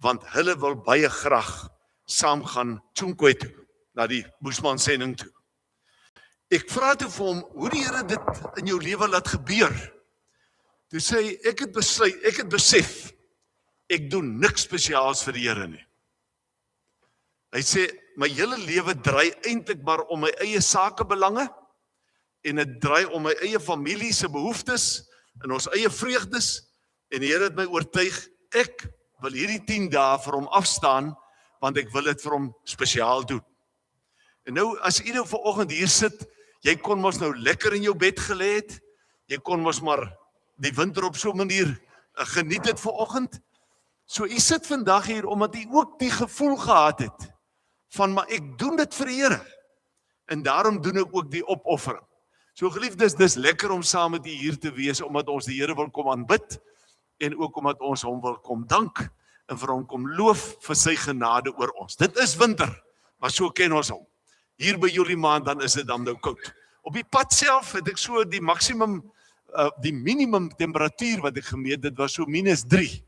want hulle wil baie graag saam gaan Tjoenkoe toe, na die Boesman sending toe. Ek vra toe vir hom, hoe die Here dit in jou lewe laat gebeur? Toe sê hy, ek het besef, ek doen niks spesiaals vir die Here nie. Hy sê, my hele lewe draai eintlik maar om my eie sakebelange, en dit draai om my eie familie se behoeftes, en ons eie vreugdes, en die Here het my oortuig, ek wil hierdie 10 dae vir hom afstaan, want ek wil dit vir hom spesiaal doen. En nou, as jy nou vanoggend hier sit, jy kon mos nou lekker in jou bed gelê het, jy kon mos maar die winter op so 'n manier geniet het vanoggend. So jy sit vandag hier, omdat jy ook die gevoel gehad het, van maar ek doen dit vir die Here, en daarom doen ek ook die opoffering. So geliefdes, dis lekker om saam met u hier te wees, omdat ons die Here wil kom aanbid, en ook omdat ons hom wil kom dank, en vir hom kom loof vir sy genade oor ons. Dit is winter, maar so ken ons hom. Hier by Julie maand, dan is dit dan nou koud. Op die pad self het ek so die minimum temperatuur wat ek gemeet, dit was so -3.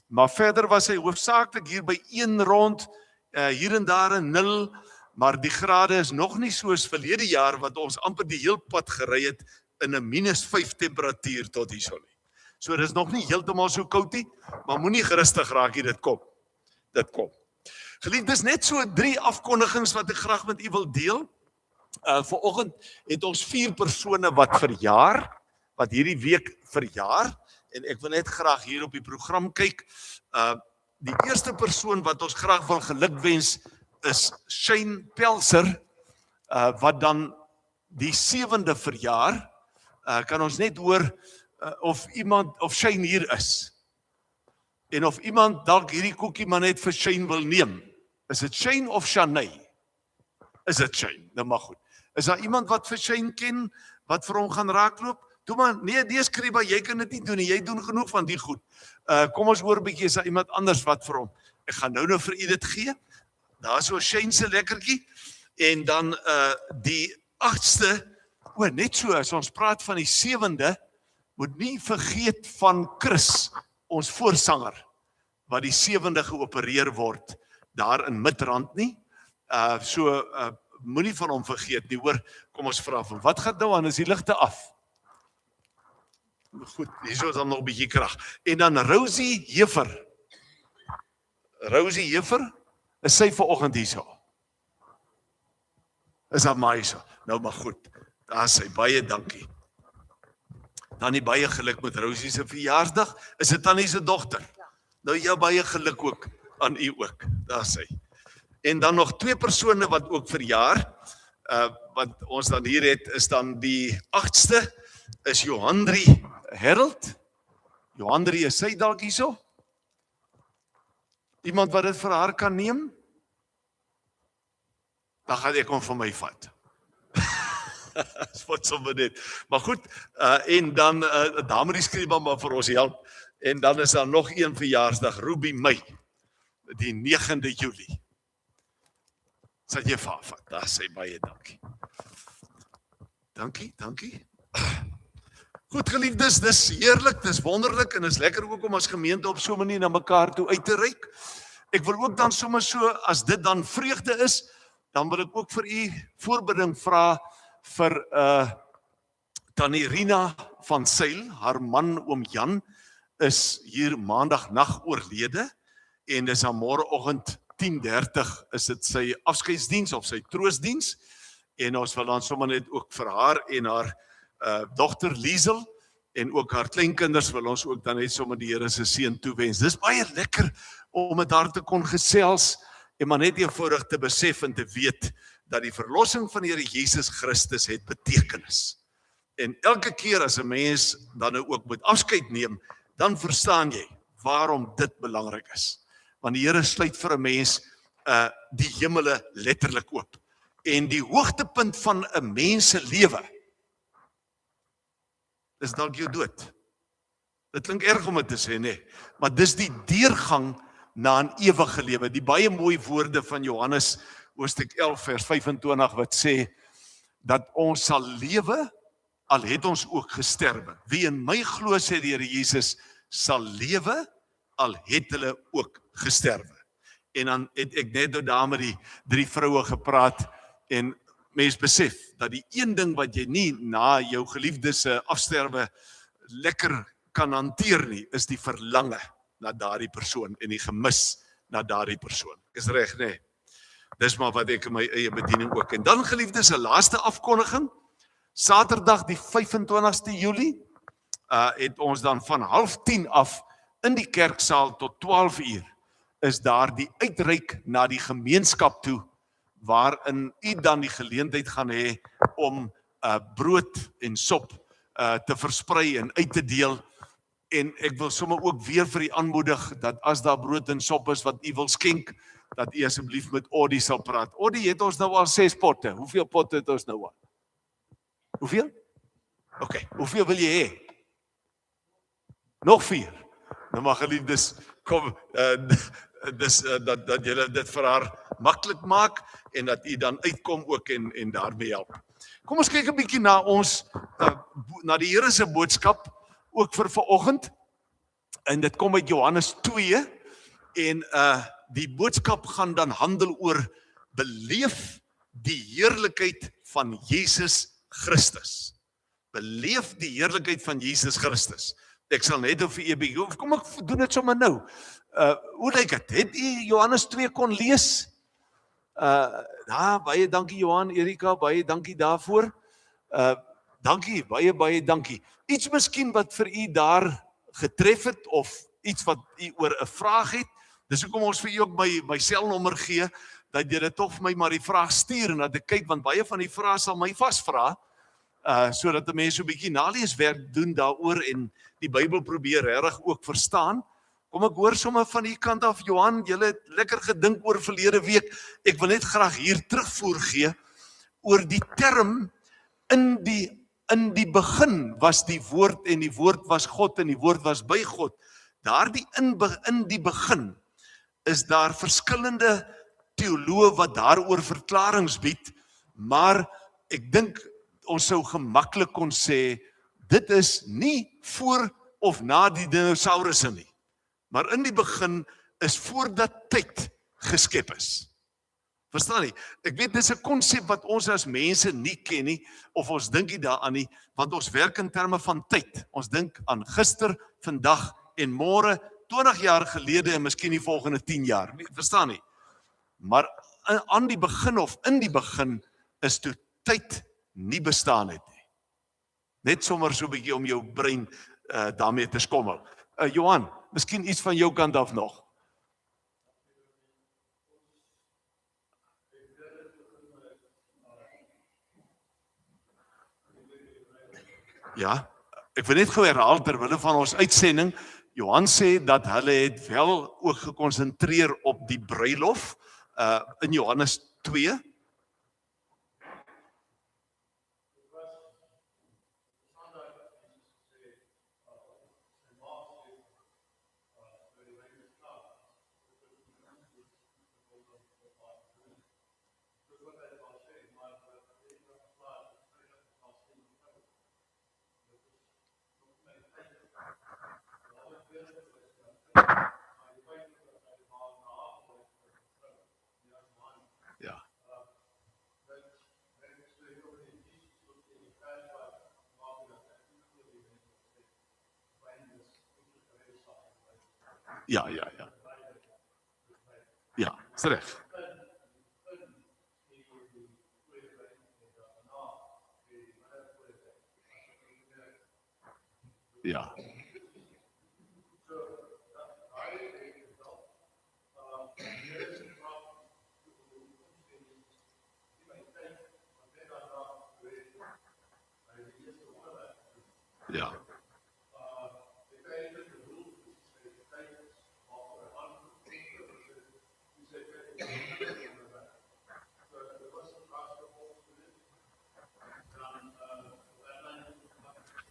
Maar verder was hy hoofsaaklik hier by 1 rond, hier en daar in 0, maar die grade is nog nie soos verlede jaar, wat ons amper die heel pad gery het, in 'n -5 temperatuur tot hierso nie. So dit is nog nie heeltemal so koud nie, maar moenie gerustig raak hier, dit kom. Geliefdes, net so 3 afkondigings wat ek graag met u wil deel. Vanoggend het ons 4 persone wat verjaar, wat hierdie week verjaar, en ek wil net graag hier op die program kyk. Die eerste persoon wat ons graag wil gelukwens is Shane Pelser, wat dan die 7de verjaar. Kan ons net hoor of Shane hier is, en of iemand dalk hierdie koekie maar net vir Shane wil neem. Is dit Shane of Shanae? Is dit Shane? Nou maar goed. Is daar iemand wat vir Shane ken, wat vir hom gaan raakloop? Doe maar, nee Skriba, jy kan dit nie doen nie, jy doen genoeg van die goed. Kom ons hoor 'n bietjie, is daar iemand anders wat vir hom? Ek gaan nou vir u dit gee. Daar is so Shane se lekkertjie. En dan die 8ste, net so, as ons praat van die 7de, moet nie vergeet van Chris, ons voorsanger, wat die 7de geopereer word, daar in Midrand nie. Moenie van hom vergeet nie, hoor, kom ons vra van, wat gaan nou aan, is die ligte af? Goed, hier is dan nog 'n bietjie krag. En dan Rosie Jeffer. Rosie Jeffer, is sy vanoggend hierso? Is dat maar hierso? Nou maar goed, daar is sy, baie dankie. Dan die baie geluk met Rosie se verjaarsdag, is dit Tannie se dogter? Nou ja, baie geluk ook aan u ook, daar is sy. En dan nog 2 persone wat ook verjaar, wat ons dan hier het, is dan die 8ste, is Johandri Harold. Johandri, is sy dalk hierso? Iemand wat dit vir haar kan neem? Dan gaan ek hom van my vat. Wat sommer net. Maar goed, en dan, daar moet die Skriba maar vir ons help. En dan is daar nog een verjaarsdag, Ruby May, die 9de Julie. Sal jy vir haar vat? Daar sê baie dankie. Dankie. Goed geliefdes, dis heerlik, dis wonderlik, en is lekker ook om as gemeente op so 'n manier na mekaar toe uit te reik. Ek wil ook dan sommer so, as dit dan vreugde is, dan wil ek ook vir u voorbidding vra vir Tannie Rina van Sail, haar man oom Jan, is hier maandagnag oorlede, en dis aan môreoggend 10:30 is dit sy afskeidsdiens of sy troostdiens, en ons wil dan sommer net ook vir haar en haar dogter Liesel, en ook haar kleinkinders wil ons ook dan net sommer die Here se seën toewens. Dis baie lekker om met haar te kon gesels, en maar net eenvoudig te besef en te weet, dat die verlossing van die Here Jesus Christus het betekenis. En elke keer as 'n mens dan nou ook moet afskeid neem, dan verstaan jy waarom dit belangrik is. Want die Here sluit vir 'n mens die hemele letterlik oop. En die hoogtepunt van 'n mens se lewe is dalk jou dood. Dit klink erg om dit te sê, nee, maar dis die deurgang na 'n ewige lewe. Die baie mooi woorde van Johannes hoofstuk 11 vers 25 wat sê dat ons sal lewe al het ons ook gesterwe. Wie in my glo, sê die Here Jesus, sal lewe al het hulle ook gesterwe. En dan het ek net nou daar met die 3 vroue gepraat, en mens besef, dat die een ding wat jy nie na jou geliefde se afsterwe lekker kan hanteer nie, is die verlange na daardie persoon, en die gemis na daardie persoon. Is reg, nee? Dis maar wat ek in my eie bediening ook. En dan geliefdes, 'n laaste afkondiging. Saterdag die 25ste Julie, het ons dan van 9:30 af in die kerksaal tot 12 uur, is daar die uitreik na die gemeenskap toe, waarin u dan die geleentheid gaan hê om brood en sop te versprei en uit te deel. En ek wil sommer ook weer vir u aanmoedig, dat as daar brood en sop is wat u wil skenk, dat u asseblief met Audie sal praat. Audie, het ons nou al 6 potte. Hoeveel potte het ons nou al? Hoeveel? OK, hoeveel wil jy hê? Nog 4. Nou mag geliefdes, kom, dat julle dit vir haar maklik maak, en dat u dan uitkom ook en daarmee help. Kom ons kyk 'n bietjie na na die Here se boodskap, ook vir vanoggend. En dit kom uit Johannes 2, en die boodskap gaan dan handel oor beleef die heerlikheid van Jesus Christus. Beleef die heerlikheid van Jesus Christus. Ek sal net vir u bietjie, kom ek doen dit sommer nou. Hoe lyk dit? Het u Johannes 2 kon lees? Baie dankie Johan, Erika, baie dankie daarvoor. Dankie, baie dankie. Iets miskien wat vir u daar getref het, of iets wat u oor 'n vraag het. Dis hoekom ons vir u ook my selnommer gee, dat jy dit tog vir my maar die vraag stuur, en dat ek kyk, want baie van die vrae sal my vasvra, sodat 'n mens so 'n bietjie naleeswerk doen daaroor, en die Bybel probeer regtig ook verstaan. Kom ek hoor sommer van die kant af, Johan, julle het lekker gedink oor verlede week. Ek wil net graag hier terugvoer gee oor die term in die begin was die woord, en die woord was God, en die woord was by God. Daardie in die begin is daar verskillende teoloë wat daaroor verklaringe bied, maar ek dink ons sou gemaklik kon sê, dit is nie voor of na die dinosourusse nie, maar in die begin is voordat tyd geskep is. Verstaan nie? Ek weet, dis 'n konsep wat ons as mense nie ken nie, of ons dink nie daaraan nie, want ons werk in terme van tyd. Ons dink aan gister, vandag en môre, 20 jaar gelede, en miskien die volgende 10 jaar. Verstaan nie? Maar aan die begin, of in die begin, is toe tyd nie bestaan het nie. Net sommer so 'n bietjie om jou brein daarmee te skommel. Johan, miskien iets van jou kant af nog. Ja, ek wil net gou herhaal terwille van ons uitsending. Johan sê dat hulle het wel ook gekonsentreer op die bruilof in Johannes 2. Ja. Ja, is reg. Ja. Ja.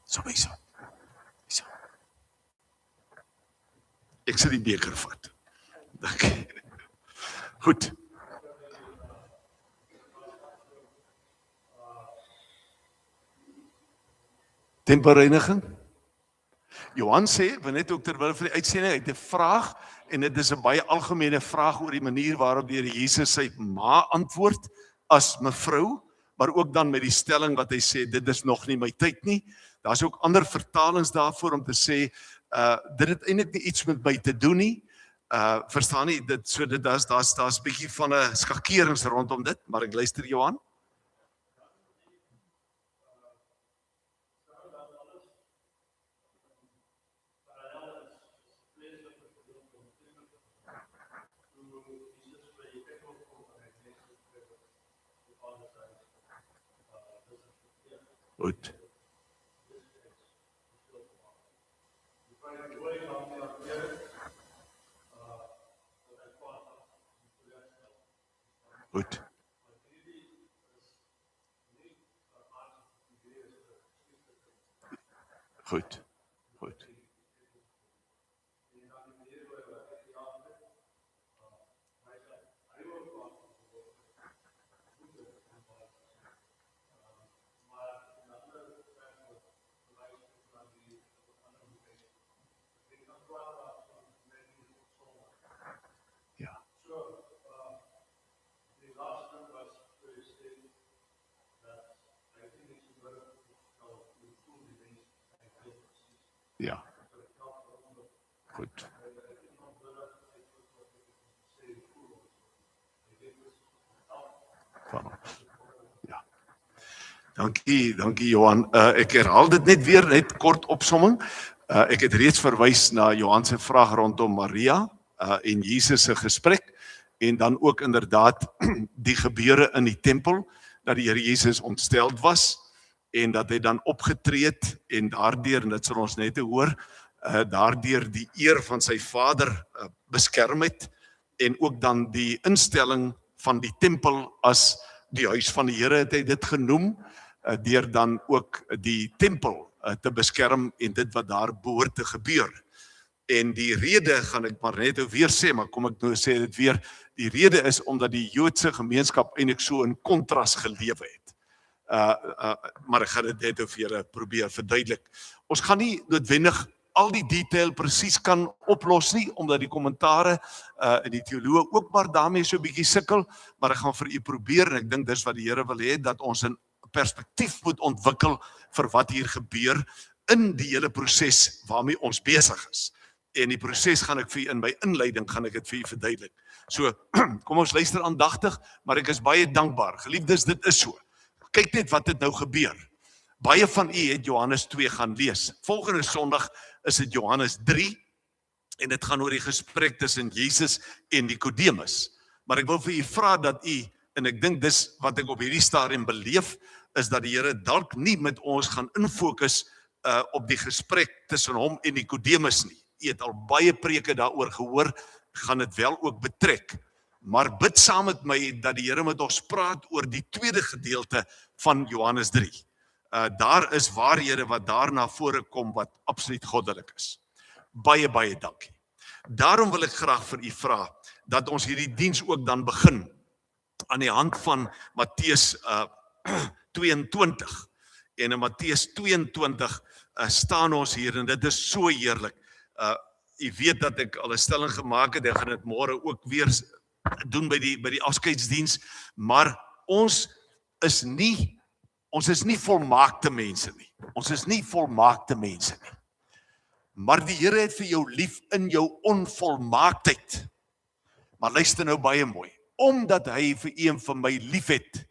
So. Ek sal die beker vat. Dankie. Goed. Temperreiniging. Johan sê, wil net ook terwyl van die uitsending, hy het 'n vraag, en dit is 'n baie algemene vraag oor die manier waarop die Here Jesus sy ma antwoord as mevrou, maar ook dan met die stelling wat hy sê, dit is nog nie my tyd nie. Daar's ook ander vertalings daarvoor om te sê, dit het eintlik nie iets met my te doen nie. Verstaan nie, daar's bietjie van 'n skakerings rondom dit, maar ek luister Johan. Goed. Goed. Goed. Goed. Ja. Ja. Goed. Ja. Dankie Johan. Ek herhaal dit net weer, net kort opsomming. Ek het reeds verwys na Johan se vraag rondom Maria en Jesus se gesprek, en dan ook inderdaad die gebeure in die tempel, dat die Here Jesus ontsteld was, en dat hy dan opgetree het, en daardeur, en dit sal ons net hoor, daardeur die eer van sy vader beskerm het, en ook dan die instelling van die tempel as die huis van die Here het hy dit genoem, deur dan ook die tempel te beskerm en dit wat daar behoort te gebeur. En die rede gaan ek maar net weer sê, maar kom ek nou sê dit weer, die rede is omdat die Joodse gemeenskap eintlik so in kontras gelewe het. Maar ek gaan dit net vir julle probeer verduidelik. Ons gaan nie noodwendig al die detail presies kan oplos nie, omdat die kommentare en die teoloë ook maar daarmee so 'n bietjie sukkel, maar ek gaan vir u probeer, en ek dink dis wat die Here wil hê, dat ons 'n perspektief moet ontwikkel vir wat hier gebeur in die hele proses waarmee ons besig is. En die proses gaan ek vir u in my inleiding gaan ek dit vir u verduidelik. So, kom ons luister aandagtig, maar ek is baie dankbaar. Geliefdes, dit is so. Kyk net wat het nou gebeur. Baie van u het Johannes 2 gaan lees. Volgende Sondag is dit Johannes 3, en dit gaan oor die gesprek tussen Jesus en Nikodemus. Maar ek wil vir u vra dat u, en ek dink dis wat ek op hierdie stadium beleef, is dat die Here dalk nie met ons gaan infokus op die gesprek tussen hom en Nikodemus nie. U het al baie preke daaroor gehoor, gaan dit wel ook betrek. Maar bid saam met my dat die Here met ons praat oor die tweede gedeelte van Johannes 3. Daar is waarhede wat daarna vore kom wat absoluut goddelik is. Baie dankie. Daarom wil ek graag vir u vra dat ons hierdie diens ook dan begin aan die hand van Matteus 22. En in Matteus 22 staan ons hier, en dit is so heerlik. U weet dat ek al 'n stelling gemaak het, ek gaan dit môre ook weer doen by die afskeidsdiens, maar ons is nie volmaakte mense nie. Ons is nie volmaakte mense nie. Maar die Here het vir jou lief in jou onvolmaaktheid. Maar luister nou baie mooi. Omdat hy vir u en vir my lief het,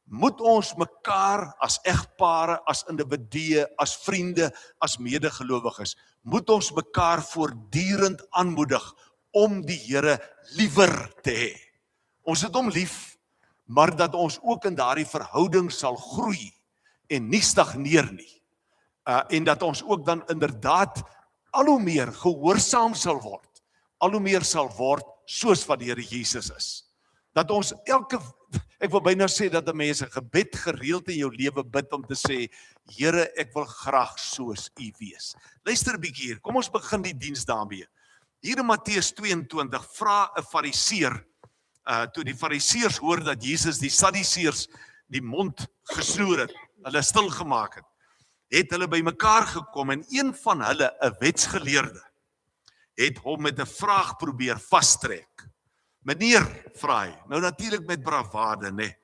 moet ons mekaar as egpare, as individue, as vriende, as medegelowiges, moet ons mekaar voortdurend aanmoedig om die Here liewer te hê. Ons het hom lief, maar dat ons ook in daardie verhouding sal groei en nie stagneer nie. En dat ons ook dan inderdaad al hoe meer gehoorsaam sal word, al hoe meer sal word soos wat die Here Jesus is. Dat ons ek wil byna sê dat 'n mens 'n gebed gereeld in jou lewe bid om te sê, Here, ek wil graag soos U wees. Luister 'n bietjie hier, kom ons begin die diens daarmee. Hier in Matteus 22 vra 'n fariseer, toe die fariseërs hoor dat Jesus die Sadduseërs die mond gesnoer het, hulle stil gemaak het. het hulle bymekaar gekom en een van hulle, 'n wetsgeleerde, het hom met 'n vraag probeer vastrek. Meneer, vra hy, nou natuurlik met bravade, né?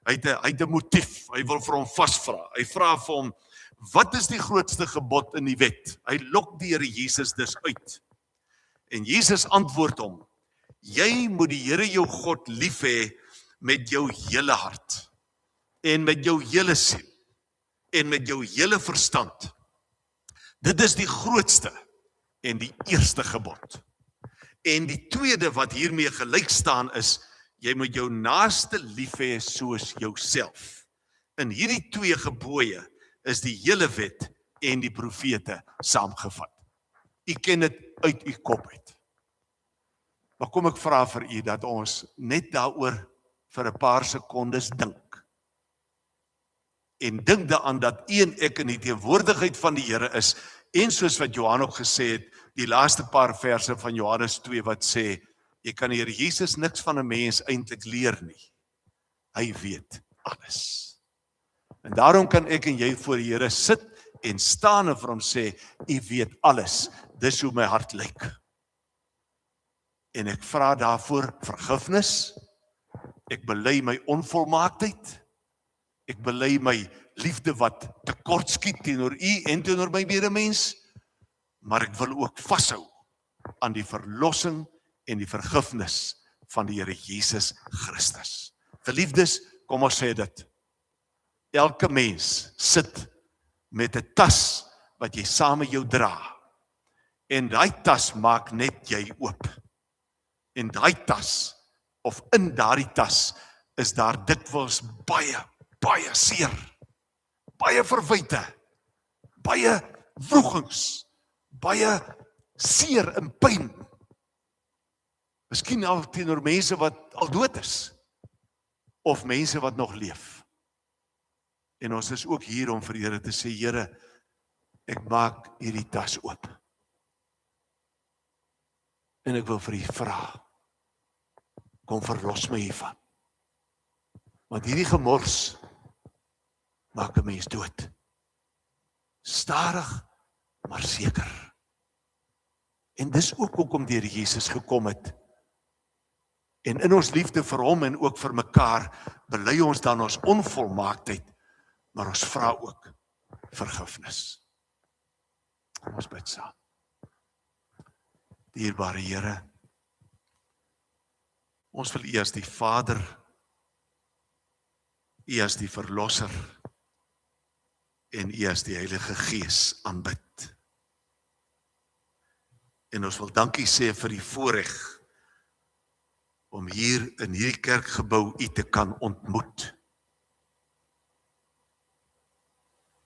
Hy het 'n motief, hy wil vir hom vasvra. Hy vra vir hom, wat is die grootste gebod in die wet? Hy lok die Here Jesus dus uit. En Jesus antwoord hom, jy moet die Here jou God lief hê met jou hele hart, en met jou hele siel, en met jou hele verstand. Dit is die grootste en die eerste gebod. En die tweede wat hiermee gelyk staan is, jy moet jou naaste lief hê soos jouself. In hierdie twee gebooie is die hele wet en die profete saamgevat. U ken dit uit u kop uit. Maar kom ek vra vir u dat ons net daaroor vir 'n paar sekondes dink. En dink daaraan dat u en ek in die teenwoordigheid van die Here is, en soos wat Johan ook gesê het, die laaste paar verse van Johannes 2 wat sê, jy kan die Here Jesus niks van 'n mens eintlik leer nie. Hy weet alles. En daarom kan ek en jy voor die Here sit en staan en vir hom sê, u weet alles. Dis hoe my hart lyk. En ek vra daarvoor vergifnis. Ek bely my onvolmaaktheid. Ek bely my liefde wat tekortskiet teenoor u en teenoor my medemens. Maar ek wil ook vashou aan die verlossing en die vergifnis van die Here Jesus Christus. Geliefdes, kom ons sê dit. Elke mens sit met 'n tas wat jy saam met jou dra. En daai tas maak net jy oop. En daai tas, of in daardie tas, is daar dikwels baie seer, baie verwyte, baie wrogings, baie seer en pyn. Miskien al teenoor mense wat al dood is, of mense wat nog leef. En ons is ook hier om vir die Here te sê, Here, ek maak hierdie tas oop. En ek wil vir u vra, kom verlos my hiervan. Want hierdie gemors maak 'n mens dood. Stadig, maar seker. En dis ook hoekom die Here Jesus gekom het. En in ons liefde vir hom en ook vir mekaar, bely ons dan ons onvolmaaktheid, maar ons vra ook vergifnis. Ons bid saam. Dierbare Here, ons wil u as die Vader, u as die Verlosser en u as die Heilige Gees aanbid. En ons wil dankie sê vir die voorreg om hier in hierdie kerkgebou u te kan ontmoet.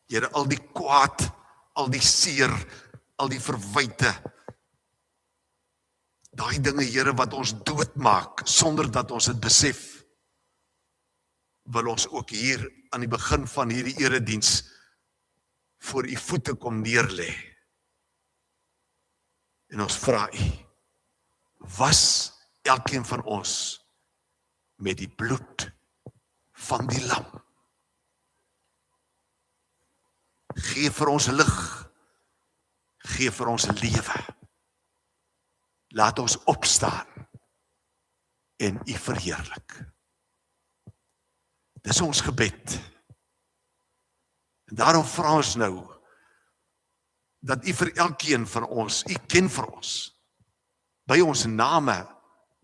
Here, al die kwaad, al die seer, al die verwyte, daai dinge, Here, wat ons doodmaak, sonder dat ons dit besef, wil ons ook hier aan die begin van hierdie erediens voor u voete kom neerlê. En ons vra u, was elkeen van ons met die bloed van die lam. Gee vir ons lig, gee vir ons lewe. Laat ons opstaan en u verheerlik. Dis ons gebed. En daarom vra ons nou, dat u vir elkeen van ons, u ken vir ons, by ons name,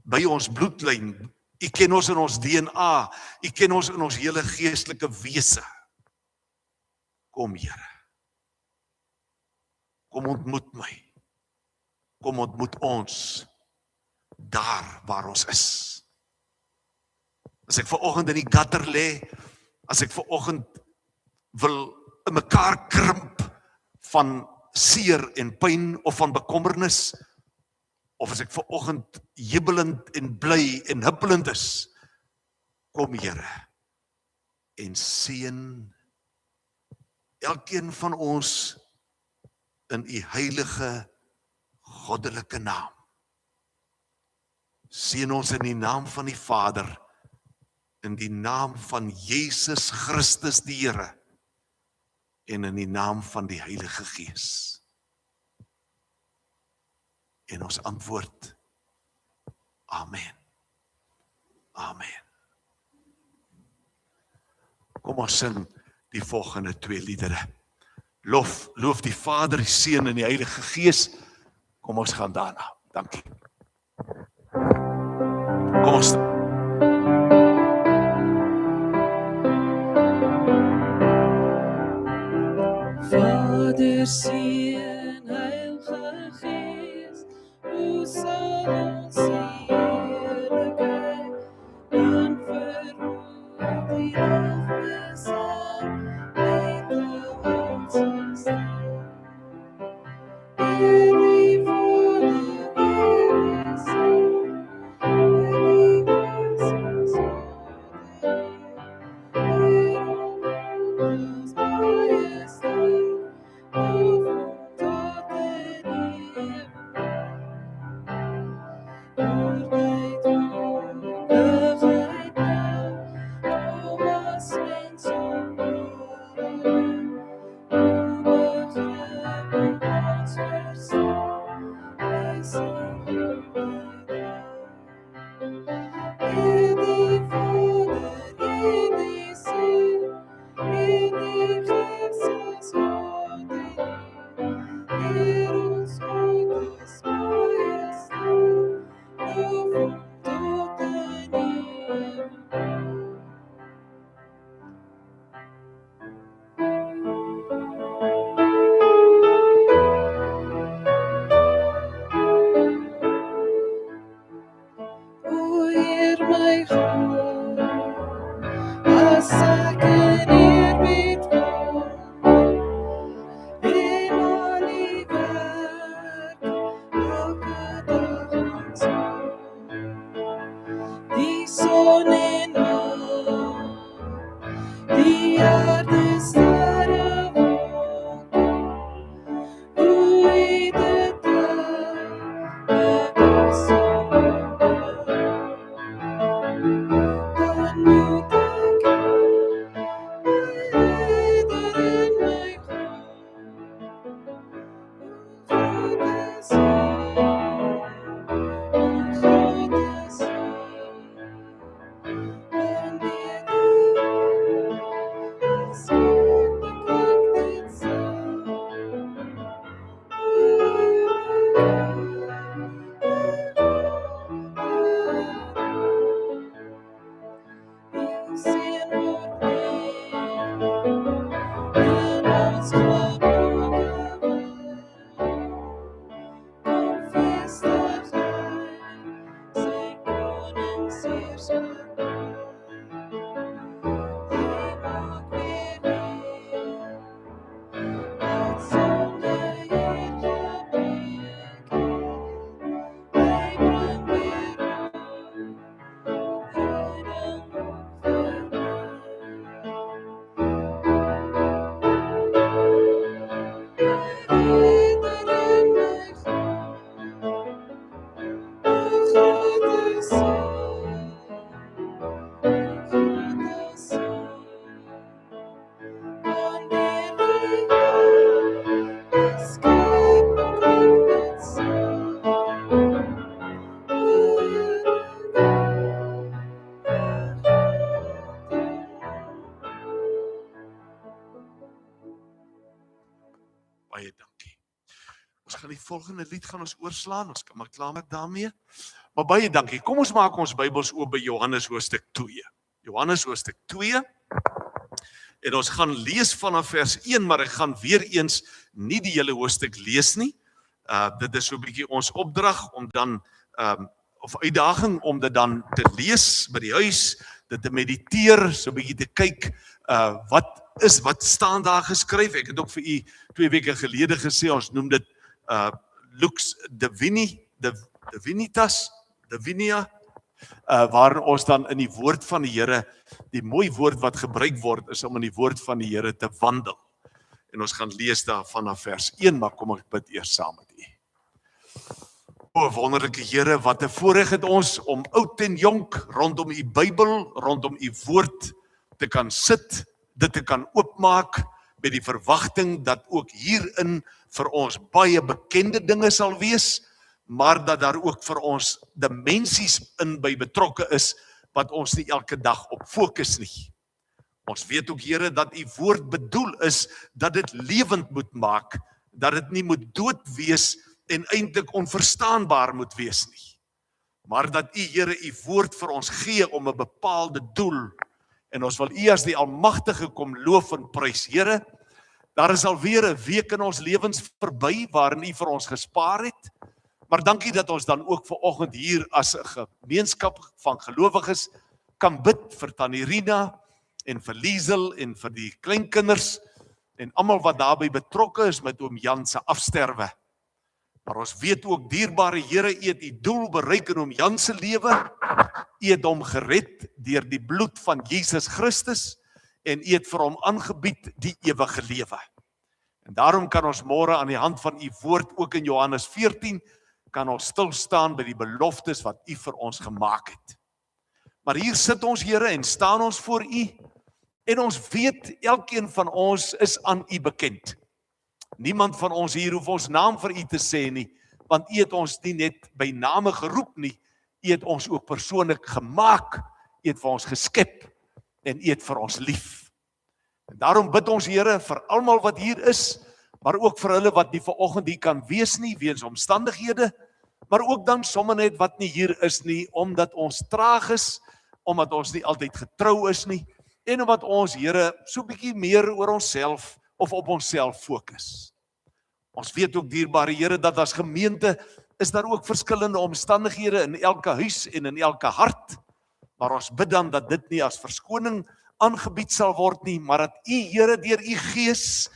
by ons bloedlyn, u ken ons in ons DNA, u ken ons in ons hele geestelike wese. Kom Here, kom ontmoet my, kom ontmoet ons, daar waar ons is. As ek vanoggend in die gutter lê, as ek vanoggend wil in mekaar krimp van seer en pyn of van bekommernis, of as ek vanoggend jubelend en bly en huppelend is, kom Here en seën elkeen van ons in u heilige goddelike naam. Seën ons in die naam van die Vader, in die naam van Jesus Christus die Here, en in die naam van die Heilige Gees. En ons antwoord, Amen. Amen. Kom ons sing die volgende 2 liedere. Loof die Vader, die Seun en die Heilige Gees. Kom ons gaan daarna. Dankie. Kom ons. Vader, Seun, Heilige Gees, U sal ons heerlikheid dan verhoog die lofbesang met ons stem. Eer die Vader, eer die Seun, eer die Gees, ons Vader, eer ons majesteit. Baie dankie. Ons gaan die volgende lied gaan ons oorslaan, ons kan maar klaar met daarmee. Maar baie dankie. Kom ons maak ons Bybels oop by Johannes hoofstuk 2. Johannes hoofstuk 2. En ons gaan lees vanaf vers 1, maar ek gaan weer eens nie die hele hoofstuk lees nie. Dit is so 'n bietjie ons opdrag om dan of uitdaging om dit dan te lees by die huis, dit te mediteer, so 'n bietjie te kyk wat staan daar geskryf. Ek het ook vir u 2 weke gelede gesê, ons noem dit Lux Divinia, waarin ons dan in die woord van die Here, die mooi woord wat gebruik word, is om in die woord van die Here te wandel. En ons gaan lees daar vanaf vers 1, maar kom ek bid eers saam met u. O wonderlike Here, wat 'n voorreg het ons om oud en jonk rondom u Bybel, rondom u woord te kan sit, dit te kan oopmaak, met die verwagting dat ook hierin vir ons baie bekende dinge sal wees, maar dat daar ook vir ons dimensies in by betrokke is, wat ons nie elke dag op fokus nie. Ons weet ook, Here, dat u woord bedoel is, dat dit lewend moet maak, dat dit nie moet dood wees, en eintlik onverstaanbaar moet wees nie. Maar dat u, Here, u woord vir ons gee om 'n bepaalde doel, en ons wil u as die Almagtige kom loof en prys. Here, daar is alweer 'n week in ons lewens verby, waarin u vir ons gespaar het, maar dankie dat ons dan ook vanoggend hier as 'n gemeenskap van gelowiges kan bid vir Tannie Rina, en vir Liesel, en vir die kleinkinders, en almal wat daarbey betrokke is met oom Jan se afsterwe. Maar ons weet ook, dierbare Here, u het u doel bereik in oom Jan se lewe, u het hom gered deur die bloed van Jesus Christus, en u het vir hom aangebied die ewige lewe. En daarom kan ons môre aan die hand van u woord, ook in Johannes 14, kan ons stil staan by die beloftes wat u vir ons gemaak het. Maar hier sit ons, Here, en staan ons voor u, en ons weet, elkeen van ons is aan u bekend. Niemand van ons hier hoef ons naam vir u te sê nie, want u het ons nie net by name geroep nie, u het ons ook persoonlik gemaak, u het vir ons geskep, en u het vir ons lief. En daarom bid ons, Here, vir almal wat hier is, maar ook vir hulle wat nie vanoggend hier kan wees nie, weens omstandighede, maar ook dan sommer net wat nie hier is nie, omdat ons traag is, omdat ons nie altyd getrou is nie, en omdat ons, Here, so 'n bietjie meer oor onsself of op onsself fokus. Ons weet ook, dierbare Here, dat as gemeente is daar ook verskillende omstandighede in elke huis en in elke hart, maar ons bid dan dat dit nie as verskoning aangebied sal word nie, maar dat u, Here, deur u Gees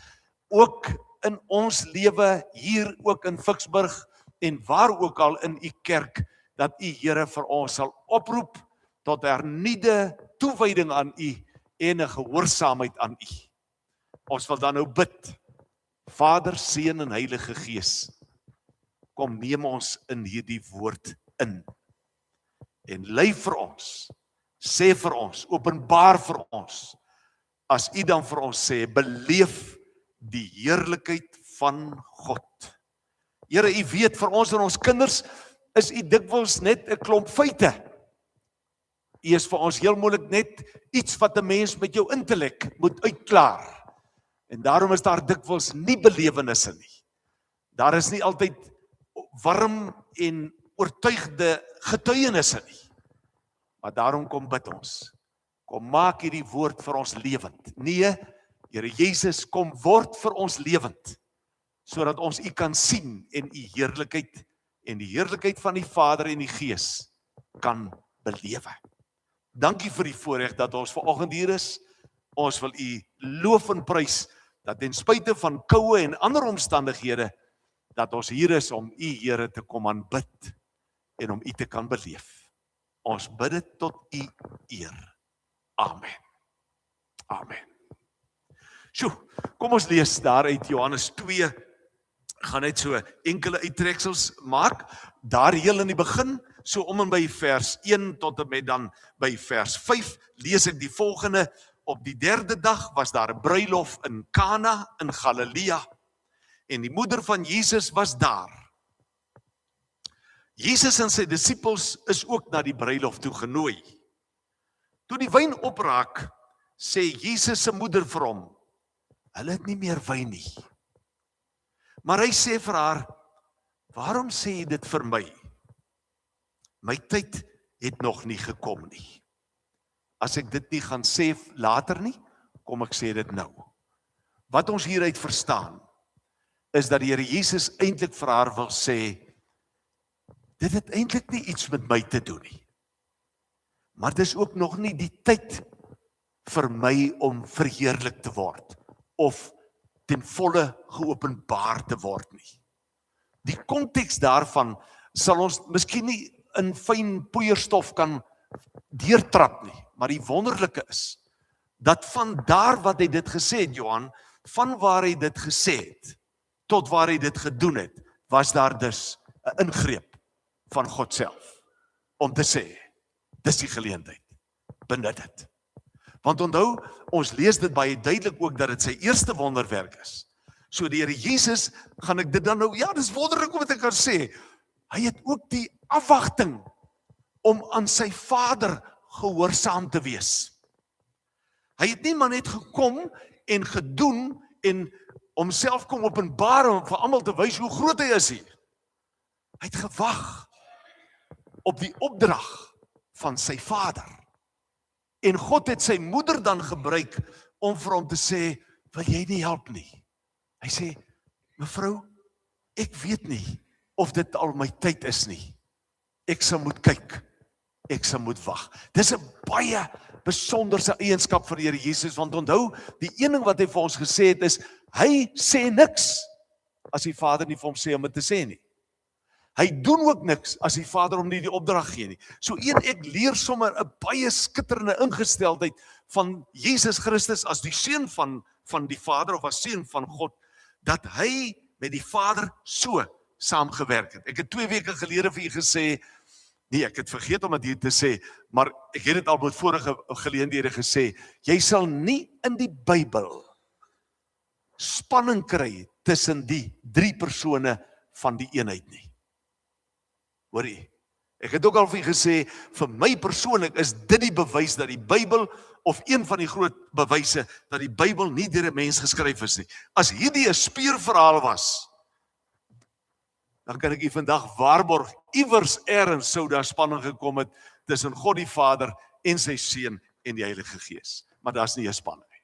ook in ons lewe hier ook in Ficksburg en waar ook al in u kerk, dat u, Here, vir ons sal oproep tot hernuide toewyding aan u en 'n gehoorsaamheid aan u. Ons wil dan nou bid, Vader, Seun en Heilige Gees, kom neem ons in hierdie woord in. En lei vir ons, sê vir ons, openbaar vir ons, as u dan vir ons sê, beleef die heerlikheid van God. Here, u weet, vir ons en ons kinders, is u dikwels net 'n klomp feite. U is vir ons heel moontlik net iets wat 'n mens met jou intellek moet uitklaar. En daarom is daar dikwels nie belewennisse nie. Daar is nie altyd warm en oortuigde getuienisse nie. Maar daarom kom bid ons. Kom maak hierdie woord vir ons lewend. Nee, Here Jesus, kom word vir ons lewend, sodat ons u kan sien en u heerlikheid en die heerlikheid van die Vader en die Gees kan belewe. Dankie vir die voorreg dat ons vanoggend hier is. Ons wil u loof en prys dat ten spyte van koue en ander omstandighede, dat ons hier is om u, Here, te kom aanbid en om u te kan beleef. Ons bid dit tot u eer. Amen. Amen. Sjoe, kom ons lees daar uit Johannes 2, gaan net so enkele uittreksels maak, daar heel in die begin, so om en by vers 1 tot en met dan by vers 5, lees ek die volgende: op die 3de dag was daar 'n bruilof in Kana in Galilea, en die moeder van Jesus was daar. Jesus en sy disippels is ook na die bruilof toe genooi. Toe die wyn opraak, sê Jesus se moeder vir hom, hulle het nie meer wyn nie. Maar hy sê vir haar, waarom sê jy dit vir my? My tyd het nog nie gekom nie. As ek dit nie gaan sê later nie, kom ek sê dit nou. Wat ons hieruit verstaan, is dat die Here Jesus eintlik vir haar wil sê, dit het eintlik nie iets met my te doen nie. Maar dis ook nog nie die tyd vir my om verheerlik te word, of ten volle geopenbaar te word nie. Die konteks daarvan sal ons miskien nie in fyn poeierstof kan deurtrap nie, maar die wonderlike is, dat van daar wat hy dit gesê het, Johan, van waar hy dit gesê het, tot waar hy dit gedoen het, was daar dus 'n ingreep van God self, om te sê, dis die geleentheid, benut dit. Want onthou, ons lees dit baie duidelik ook dat dit sy eerste wonderwerk is. So die Here Jesus, gaan ek dit dan nou, ja, dis wonderlik om dit te kan sê, hy het ook die afwagting om aan sy Vader gehoorsaam te wees. Hy het nie maar net gekom en gedoen en homself kom openbaar om vir almal te wys hoe groot hy is hier. Hy het gewag op die opdrag van sy Vader. En God het sy moeder dan gebruik om vir hom te sê, wil jy nie help nie? Hy sê, mevrou, ek weet nie of dit al my tyd is nie. Ek sal moet kyk. Ek sal moet wag. Dis 'n baie besonderse eienskap van die Here Jesus, want onthou, die een ding wat hy vir ons gesê het is, hy sê niks as die Vader nie vir hom sê om dit te sê nie. Hy doen ook niks as die Vader hom nie die opdrag gee nie. So ek leer sommer 'n baie skitterende ingesteldheid van Jesus Christus as die seun van die Vader of as seun van God, dat hy met die Vader so saamgewerk het. Ek het 2 weke gelede vir u gesê, nee, ek het vergeet om dit hier te sê, maar ek het dit al met vorige geleenthede gesê, jy sal nie in die Bybel spanning kry tussen die 3 persone van die eenheid nie. Hoorie, ek het ook al vir gesê, vir my persoonlik is dit die bewys dat die Bybel, of een van die groot bewyse, dat die Bybel nie deur 'n mens geskryf is nie. As hierdie 'n speurverhaal was, dan kan ek u vandag waarborg, iewers ergens sou daar spanning gekom het tussen God die Vader en sy Seun en die Heilige Gees. Maar daar's nie 'n spanning nie.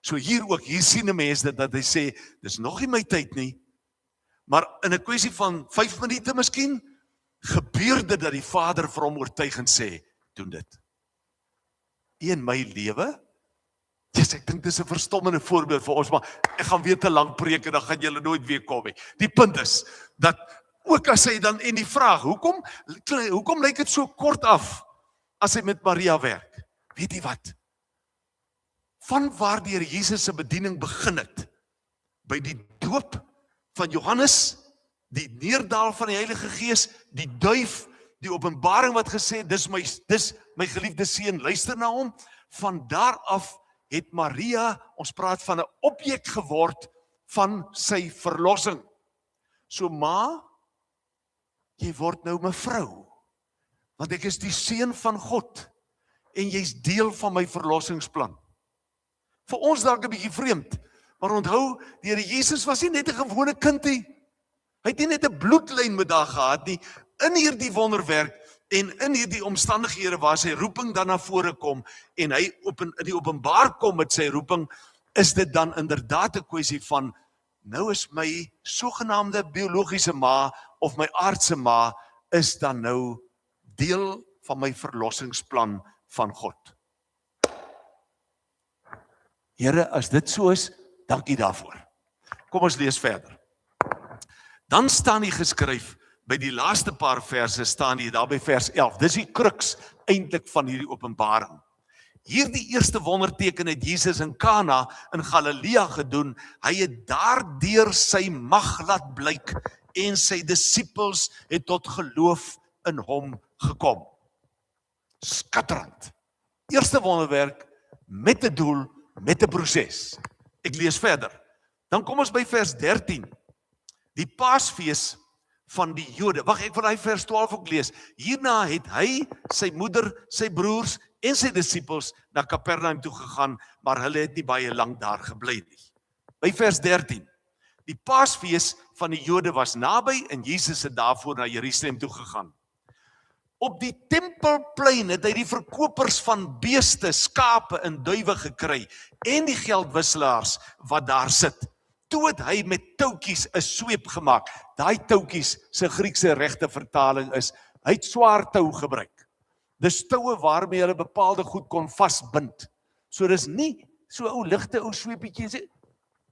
So hier sien 'n mens dit, dat hy sê, dis nog nie my tyd nie, maar in 'n kwessie van 5 minute miskien, gebeur dit dat die Vader vir hom oortuigend sê, doen dit. In my lewe, ek dink dis 'n verstommende voorbeeld vir ons, maar ek gaan weer te lank preek en dan gaan julle nooit weer kom nie. Die punt is, dat ook as hy dan, en die vraag, hoekom lyk dit so kort af, as hy met Maria werk? Weet jy wat? Van waar die Here Jesus se bediening begin het, by die doop van Johannes, die neerdaal van die Heilige Gees, die duif, die openbaring wat gesê, dis my geliefde seun, luister na hom, van daar af het Maria, ons praat van 'n objek geword van sy verlossing. So ma, jy word nou mevrou, want ek is die seun van God, en jy's deel van my verlossingsplan. Vir ons dalk 'n bietjie vreemd, maar onthou, die Here Jesus was nie net 'n gewone kind nie. Hy het nie net 'n bloedlyn met haar gehad nie. In hierdie wonderwerk en in hierdie omstandighede waar sy roeping dan na vore kom en hy in die openbaar kom met sy roeping, is dit dan inderdaad 'n kwessie van, nou is my sogenaamde biologiese ma of my aardse ma is dan nou deel van my verlossingsplan van God. Here, as dit so is, dankie daarvoor. Kom ons lees verder. Dan staan hier geskryf, by die laaste paar verse staan hier, daar by vers 11, dis die kruks eintlik van hierdie openbaring. Hierdie eerste wonderteken het Jesus in Kana in Galilea gedoen. Hy het daardeur sy mag laat blyk en sy disippels het tot geloof in hom gekom. Skitterend. Eerste wonderwerk met 'n doel, met 'n proses. Ek lees verder. Dan kom ons by vers 13. Die Paasfees van die Jode. Wag, ek wil hy vers 12 ook lees. Hierna het hy, sy moeder, sy broers en sy disippels na Kapernaum toe gegaan, maar hulle het nie baie lank daar gebly nie. By vers 13. Die Paasfees van die Jode was naby en Jesus het daarvoor na Jerusalem toe gegaan. Op die tempelplein het hy die verkopers van beeste, skape en duwe gekry en die geldwisselaars wat daar sit. Toe het hy met touwtjies 'n sweep gemaak. Daai touwtjies, sy Griekse regte vertaling is, hy het swaar tou gebruik. Dis toue waarmee hulle bepaalde goed kon vasbind. So dis nie so ou ligte ou sweepietjie,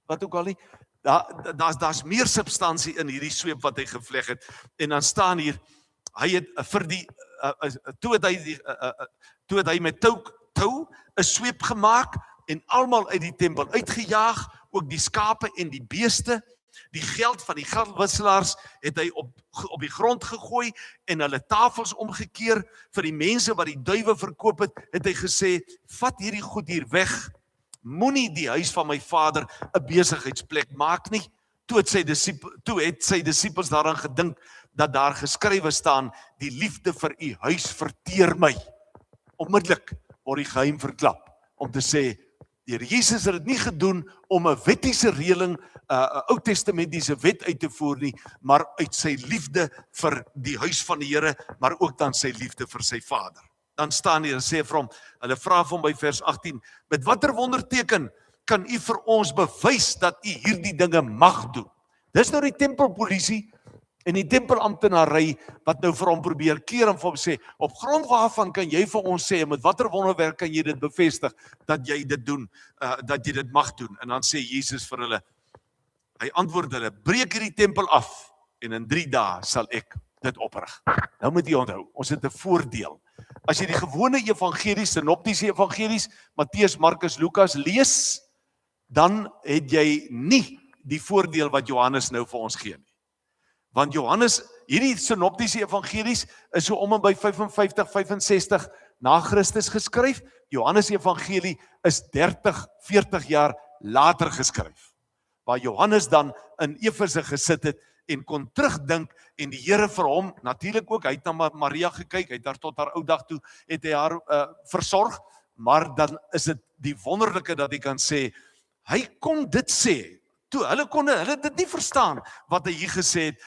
wat ook al nie. Daar's meer substansie in hierdie sweep wat hy gevleg het. En dan staan hier, hy het vir die toe het hy met tou 'n sweep gemaak en almal uit die tempel uitgejaag, ook die skape en die beeste, Die geld van die geldwisselaars het hy op die grond gegooi en hulle tafels omgekeer. Vir die mense wat die duiwe verkoop het hy gesê, vat hierdie goed hier weg. Moenie die huis van my vader 'n besigheidsplek maak nie. Toe het sy disippels daaraan gedink dat daar geskrywe staan, die liefde vir u huis verteer my. Onmiddellik word die geheim verklap om te sê, die Here Jesus het dit nie gedoen om 'n wettiese reëling, 'n Ou Testamentiese wet uit te voer nie, maar uit sy liefde vir die huis van die Here, maar ook dan sy liefde vir sy Vader. Dan staan hier en sê vir hom, hulle vra vir hom by vers 18, met watter wonderteken kan u vir ons bewys dat u hierdie dinge mag doen? Dis nou die tempelpolisie en die tempelamptenary wat nou vir hom probeer keer en vir hom sê, op grond waarvan kan jy vir ons sê, met watter wonderwerk kan jy dit bevestig, dat jy dit doen, dat jy dit mag doen? En dan sê Jesus vir hulle, hy antwoord hulle, breek hierdie tempel af, en in 3 dae sal ek dit oprig. Nou moet jy onthou, ons het 'n voordeel. As jy die gewone evangelies, sinoptiese evangelies, Matteus, Markus, Lukas lees, dan het jy nie die voordeel wat Johannes nou vir ons gee nie. Want Johannes, hierdie sinoptiese evangelies is so om en by 55, 65 na Christus geskryf. Johannes evangelie is 30, 40 jaar later geskryf. Waar Johannes dan in Efese gesit het en kon terugdink en die Here vir hom, natuurlik ook, hy het na Maria gekyk, hy het haar tot haar ou dag toe, het hy haar versorg, maar dan is dit die wonderlike dat hy kan sê, hy kon dit sê, toe, hulle het dit nie verstaan, wat hy hier gesê het,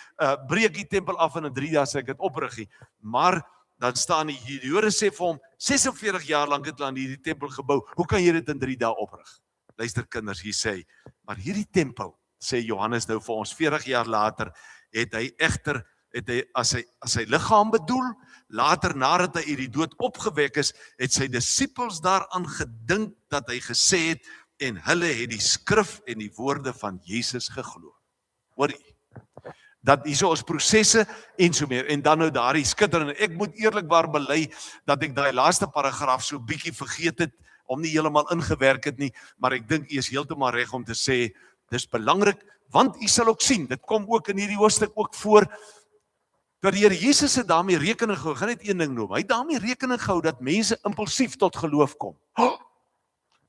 breek die tempel af en in 3 dae sê ek dit oprig nie, maar dan staan die Jode sê vir hom, 46 jaar lank het hulle aan hierdie tempel gebou, hoe kan jy dit in 3 dae oprig? Luister kinders, hier sê hy, maar hierdie tempel, sê Johannes nou vir ons, 40 jaar later, het hy as sy liggaam bedoel, later nadat hy uit die dood opgewek is, het sy disippels daaraan gedink dat hy gesê het, en hulle het die skrif en die woorde van Jesus geglo. Hoor jy? Dat hierso is prosesse en so meer, en dan nou daardie skitterende, ek moet eerlikwaar bely, dat ek daai laaste paragraaf so bietjie vergeet het, om nie heeltemal ingewerk het nie, maar ek dink jy is heeltemal reg om te sê, dis belangrik, want jy sal ook sien, dit kom ook in hierdie hoofstuk ook voor, dat die Here Jesus het daarmee rekening gehou, gaan net een ding noem, hy het daarmee rekening gehou, dat mense impulsief tot geloof kom.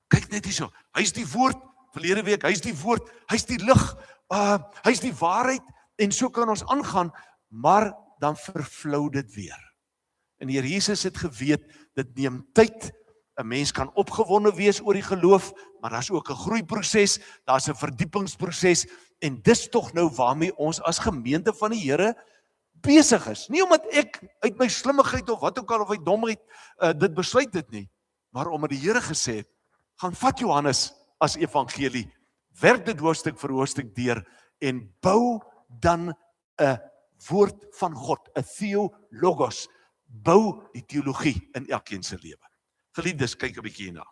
Kyk net hierso, hy is die woord, verlede week, hy is die woord, hy is die lig, hy is die waarheid, en so kan ons aangaan, maar dan vervlou dit weer. En die Here Jesus het geweet, dit neem tyd, 'n mens kan opgewonde wees oor die geloof, maar daar's ook 'n groeiproses, daar's 'n verdiepingsproses, en dis tog nou waarmee ons as gemeente van die Here besig is. Nie omdat ek uit my slimmigheid of wat ook al of uit domheid dit besluit het nie, maar omdat die Here gesê het, gaan vat Johannes as evangelie, werk dit hoofstuk vir hoofstuk deur en bou dan 'n woord van God, 'n theologos, bou die teologie in elkeen se lewe. Geliefdes, kyk 'n bietjie hierna.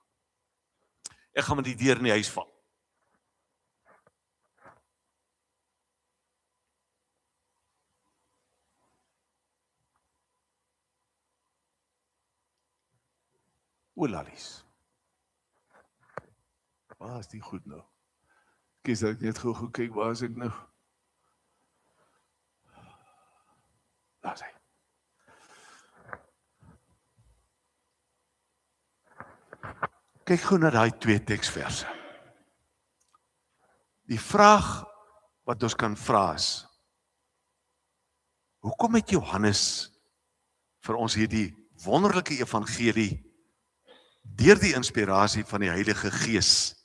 Ek gaan met die deur in die huis val. Oelalies. Waar is die goed nou? Kies dat ek net gou kyk, waar is ek nou? Daar is hy. Kyk gou na daai 2 teksverse. Die vraag wat ons kan vra is, hoekom het Johannes vir ons hierdie wonderlike evangelie deur die inspirasie van die Heilige Gees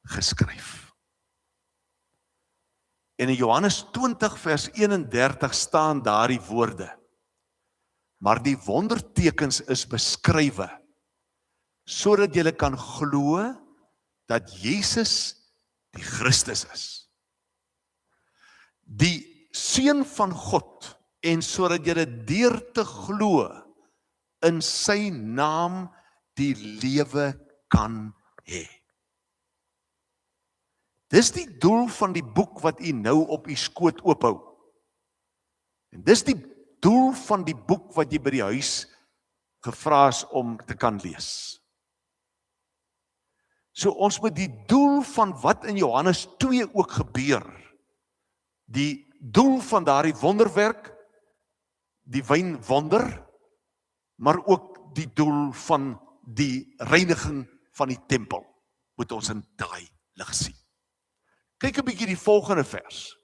geskryf? En in Johannes 20 vers 31 staan daardie woorde, maar die wondertekens is beskrywe, sodat julle kan glo dat Jesus die Christus is, die Seun van God, en sodat julle deur te glo in sy naam die lewe kan hê. Dis die doel van die boek wat u nou op u skoot oophou. En dis die doel van die boek wat jy by die huis gevra is om te kan lees. So ons moet die doel van wat in Johannes 2 ook gebeur, die doel van daardie wonderwerk, die wynwonder, maar ook die doel van die reiniging van die tempel, moet ons in daai lig sien. Kyk 'n bietjie die volgende vers.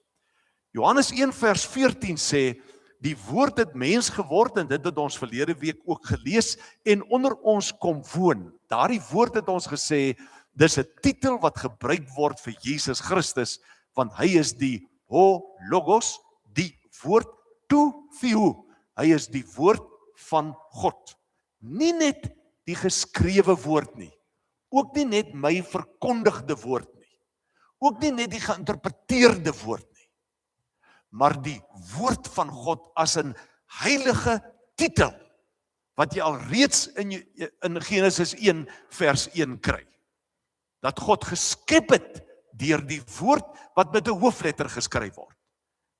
Johannes 1 vers 14 sê, die woord het mens geword, en dit het ons verlede week ook gelees, en onder ons kom woon. Daardie woord het ons gesê, dis 'n titel wat gebruik word vir Jesus Christus, want hy is die Logos, die woord tou theou. Hy is die woord van God. Nie net die geskrewe woord nie, ook nie net my verkondigde woord nie, ook nie net die geïnterpreteerde woord nie, maar die woord van God as 'n heilige titel, wat jy al reeds in Genesis 1 vers 1 kry. Dat God geskep het deur die woord wat met 'n hoofletter geskryf word,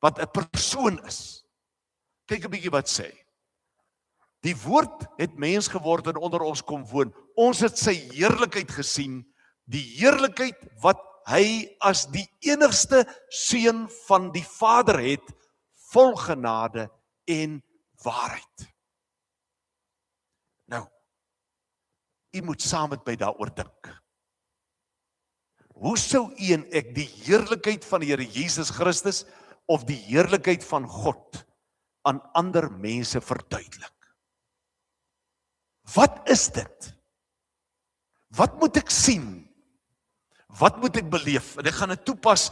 wat 'n persoon is. Kyk 'n bietjie wat sê. Die woord het mens geword en onder ons kom woon. Ons het sy heerlikheid gesien, die heerlikheid wat hy as die enigste seun van die Vader het, vol genade en waarheid. Nou, u moet saam met my daaroor dink. Hoe sou u en ek die heerlikheid van die Here Jesus Christus of die heerlikheid van God aan ander mense verduidelik? Wat is dit? Wat moet ek sien? Wat moet ek beleef? En ek gaan dit toepas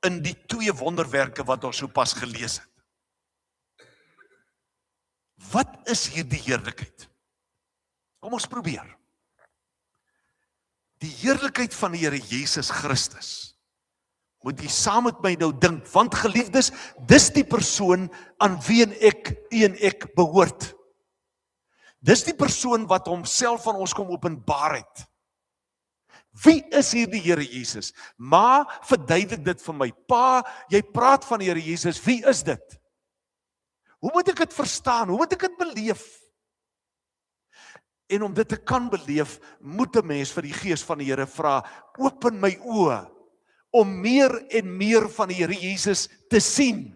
in die 2 wonderwerke wat ons sopas gelees het. Wat is hierdie heerlikheid? Kom ons probeer. Die heerlikheid van die Here Jesus Christus, moet jy saam met my nou dink, want geliefdes, dis die persoon aan wie u en ek behoort. Dis die persoon wat homself van ons kom openbaar het. Wie is hierdie Here Jesus? Ma, verduidelik dit vir my. Pa, jy praat van die Here Jesus, wie is dit? Hoe moet ek dit verstaan? Hoe moet ek dit beleef? En om dit te kan beleef, moet 'n mens vir die Gees van die Here vra, open my oë, om meer en meer van die Here Jesus te sien,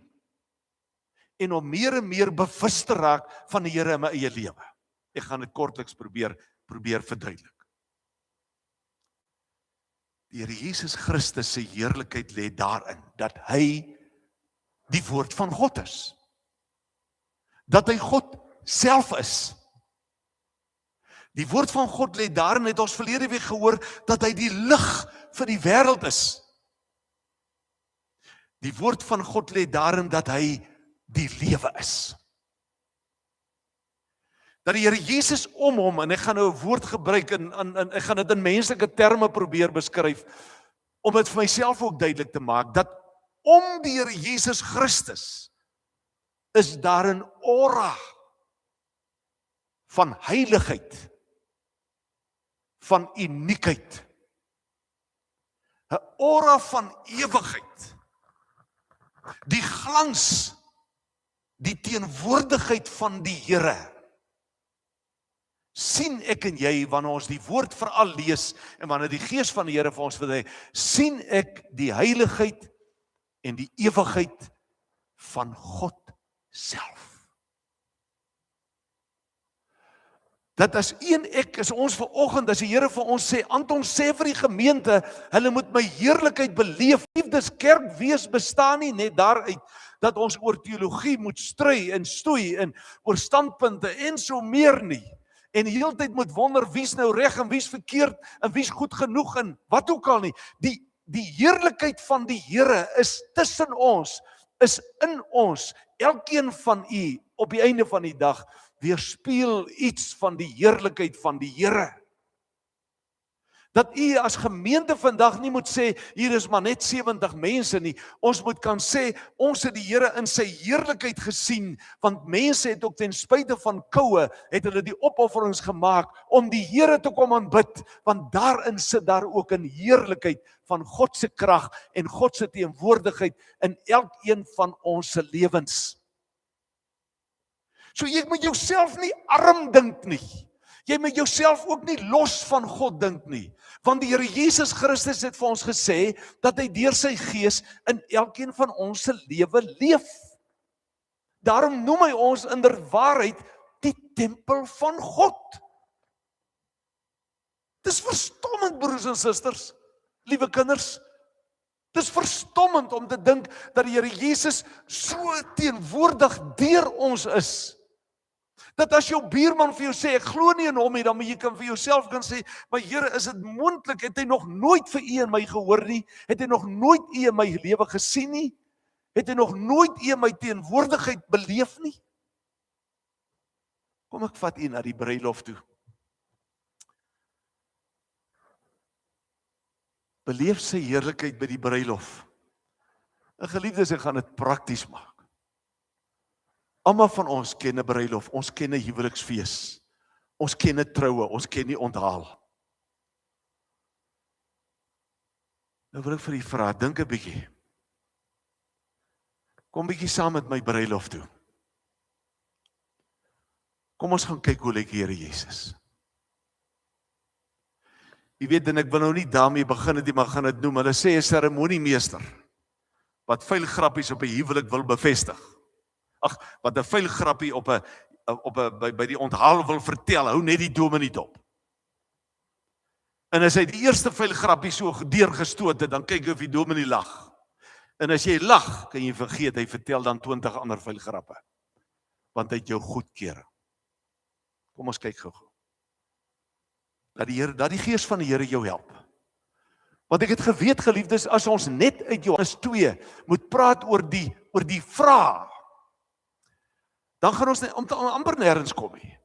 en om meer en meer bewus te raak van die Here in my eie lewe. Ek gaan dit kortliks probeer verduidelik. Die Here Jesus Christus se heerlikheid lê daarin, dat hy die woord van God is. Dat hy God self is. Die woord van God lê daarin, het ons verlede week gehoor, dat hy die lig vir die wêreld is. Die woord van God lê daarin, dat hy die lewe is. Dat die Here Jesus om hom, en ek gaan nou 'n woord gebruik, en ek gaan dit in menslike terme probeer beskryf, om dit vir myself ook duidelik te maak, dat om die Here Jesus Christus, is daar 'n aura van heiligheid, van uniekheid, 'n aura van ewigheid, die glans, die teenwoordigheid van die Here, sien ek en jy, wanneer ons die woord veral lees, en wanneer die Gees van die Here vir ons verduidelik, sien ek die heiligheid en die ewigheid van God self. Dat as een ek is ons vanoggend, as die Here vir ons sê, Anton sê vir die gemeente, hulle moet my heerlikheid beleef. Liefdes kerk wees bestaan nie net daaruit, dat ons oor teologie moet stry en stoei, en oor standpunte en so meer nie. En die hele tyd moet wonder, wie's nou reg en wie's verkeerd, en wie's goed genoeg, en wat ook al nie. Die heerlikheid van die Here is tussen ons, is in ons. Elkeen van u, op die einde van die dag, weerspieël iets van die heerlikheid van die Here. Dat u as gemeente vandag nie moet sê, hier is maar net 70 mense nie. Ons moet kan sê, ons het die Here in sy heerlikheid gesien, want mense het ook ten spyte van koue, het hulle die opofferings gemaak, om die Here te kom aanbid, want daarin sit daar ook 'n heerlikheid van God se krag, en God se teenwoordigheid, in elkeen van ons se lewens. So jy moet jouself nie arm dink nie. Jy moet jouself ook nie los van God dink nie. Want die Here Jesus Christus het vir ons gesê, dat hy deur sy gees in elkeen van ons se lewe leef. Daarom noem hy ons inderwaarheid die tempel van God. Dis verstommend, broers en susters, liewe kinders. Dis verstommend om te dink dat die Here Jesus so teenwoordig deur ons is. Dat as jou buurman vir jou sê, ek glo nie in hom nie, dan moet jy vir jouself kan sê, maar Here, is dit moontlik, het hy nog nooit vir u en my gehoor nie? Het hy nog nooit u in my lewe gesien nie? Het hy nog nooit u in my teenwoordigheid beleef nie? Kom ek vat u na die bruilof toe. Beleef sy heerlikheid by die bruilof. En geliefdes, ek gaan dit prakties maak. Almal van ons ken 'n bruilof, ons ken 'n huweliksfees, ons ken 'n troue, ons ken die onthaal. Nou wil ek vir u vra, dink 'n bietjie. Kom bietjie saam met my bruilof toe. Kom ons gaan kyk hoe lyk die Here Jesus. Jy weet, en ek wil nou nie daarmee begin het nie, maar gaan dit noem. Hulle sê 'n seremoniemeester wat vuil grappies op 'n huwelik wil bevestig. Wat 'n vuil grappie by die onthaal wil vertel, hou net die dominee dop. En as hy die eerste vuil grappie so deurgestoot het, dan kyk hy of die dominee lag. En as jy lag, kan jy vergeet, hy vertel dan 20 ander vuil grappe. Want hy het jou goedkeur. Kom ons kyk gou. Dat die Gees van die Here jou help. Want ek het geweet, geliefdes, as ons net uit Johannes 2 moet praat oor die vraag, dan gaan ons amper nêrens kom nie.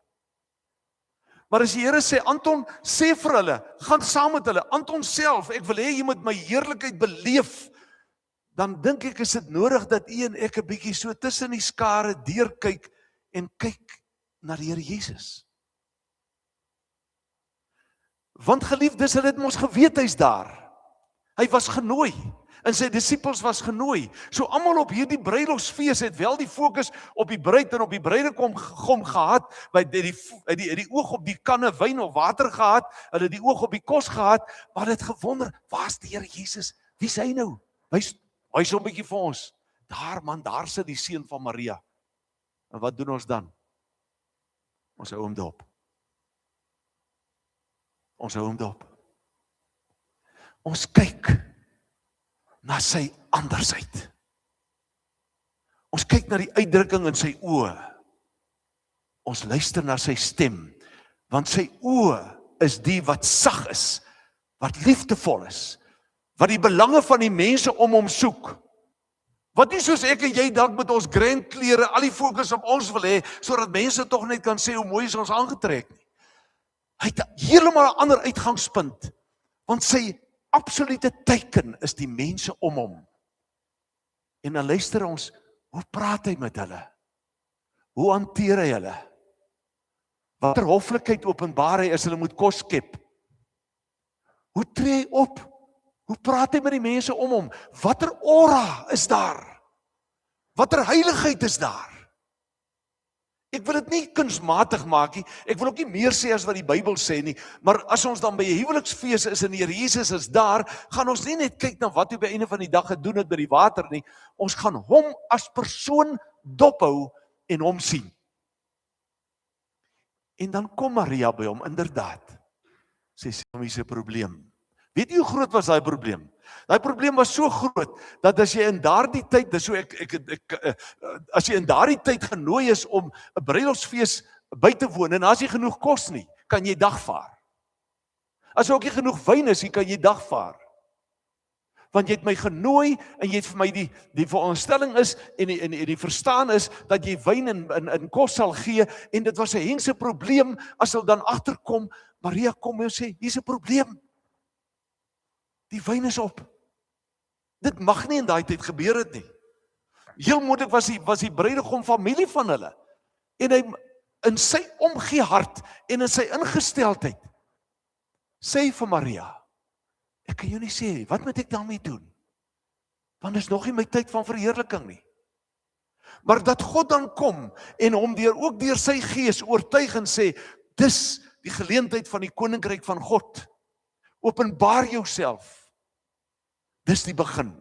Maar as die Here sê, Anton, sê vir hulle, gaan saam met hulle, Anton self, ek wil hê jy moet my heerlikheid beleef, dan dink ek is dit nodig dat u en ek 'n bietjie so tussen die skare deurkyk en kyk na die Here Jesus. Want geliefdes, hulle het mos geweet hy's daar. Hy was genooi. En sy disippels was genooi. So almal op hierdie bruilofsfees het wel die fokus op die bruid en op die bruidegom gehad, by die oog op die kanne wyn of water gehad, hulle die oog op die kos gehad, maar hulle het gewonder, waar's die Here Jesus? Wie is hy nou? Wys hom 'n bietjie vir ons. Daar man, daar sit die seun van Maria. En wat doen ons dan? Ons hou hom dop. Ons hou hom dop. Ons kyk na sy andersheid. Ons kyk na die uitdrukking in sy oë. Ons luister na sy stem, want sy oë is die wat sag is, wat liefdevol is, wat die belange van die mense om hom soek. Wat nie soos ek en jy dalk met ons grand klere al die fokus op ons wil hê, sodat mense tog net kan sê hoe mooi is ons aangetrek nie. Hy het heeltemal 'n ander uitgangspunt, want sy absolute teiken is die mense om hom. En dan luister ons, hoe praat hy met hulle? Hoe hanteer hy hulle? Watter hoflikheid openbaar hy as hulle moet kos skep? Hoe tree hy op? Hoe praat hy met die mense om hom? Watter aura is daar? Watter heiligheid is daar? Ek wil dit nie kunsmatig maak nie, ek wil ook nie meer sê as wat die Bybel sê nie, maar as ons dan by 'n huweliksfees is en die Here Jesus is daar, gaan ons nie net kyk na wat hy by einde van die dag gedoen het by die water nie, ons gaan hom as persoon dophou en hom sien. En dan kom Maria by hom, inderdaad. Sy sê, "Wie se probleem?" Weet jy hoe groot was daai probleem? Daai probleem was so groot, dat as jy in daardie tyd, as jy in daardie tyd genooi is om 'n bruilofsfees by te woon, en as jy genoeg kos nie, kan jy dagvaar. As ook nie genoeg wyn is, kan jy dagvaar. Want jy het my genooi, en jy het vir my die veronderstelling is, en die verstaan is, dat jy wyn en kos sal gee, en dit was 'n hengse probleem, as hulle dan agterkom, Maria kom en sê, hier's 'n probleem. Die wyn is op. Dit mag nie in daai tyd gebeur het nie. Heel moontlik was die bruidegom familie van hulle. En hy in sy omgee hart en in sy ingesteldheid sê vir Maria, ek kan jou nie sê, wat moet ek daarmee doen? Want is nog nie my tyd van verheerliking nie. Maar dat God dan kom en hom ook deur sy gees oortuig en sê, dis die geleentheid van die koninkryk van God. Openbaar jouself. Dis die begin.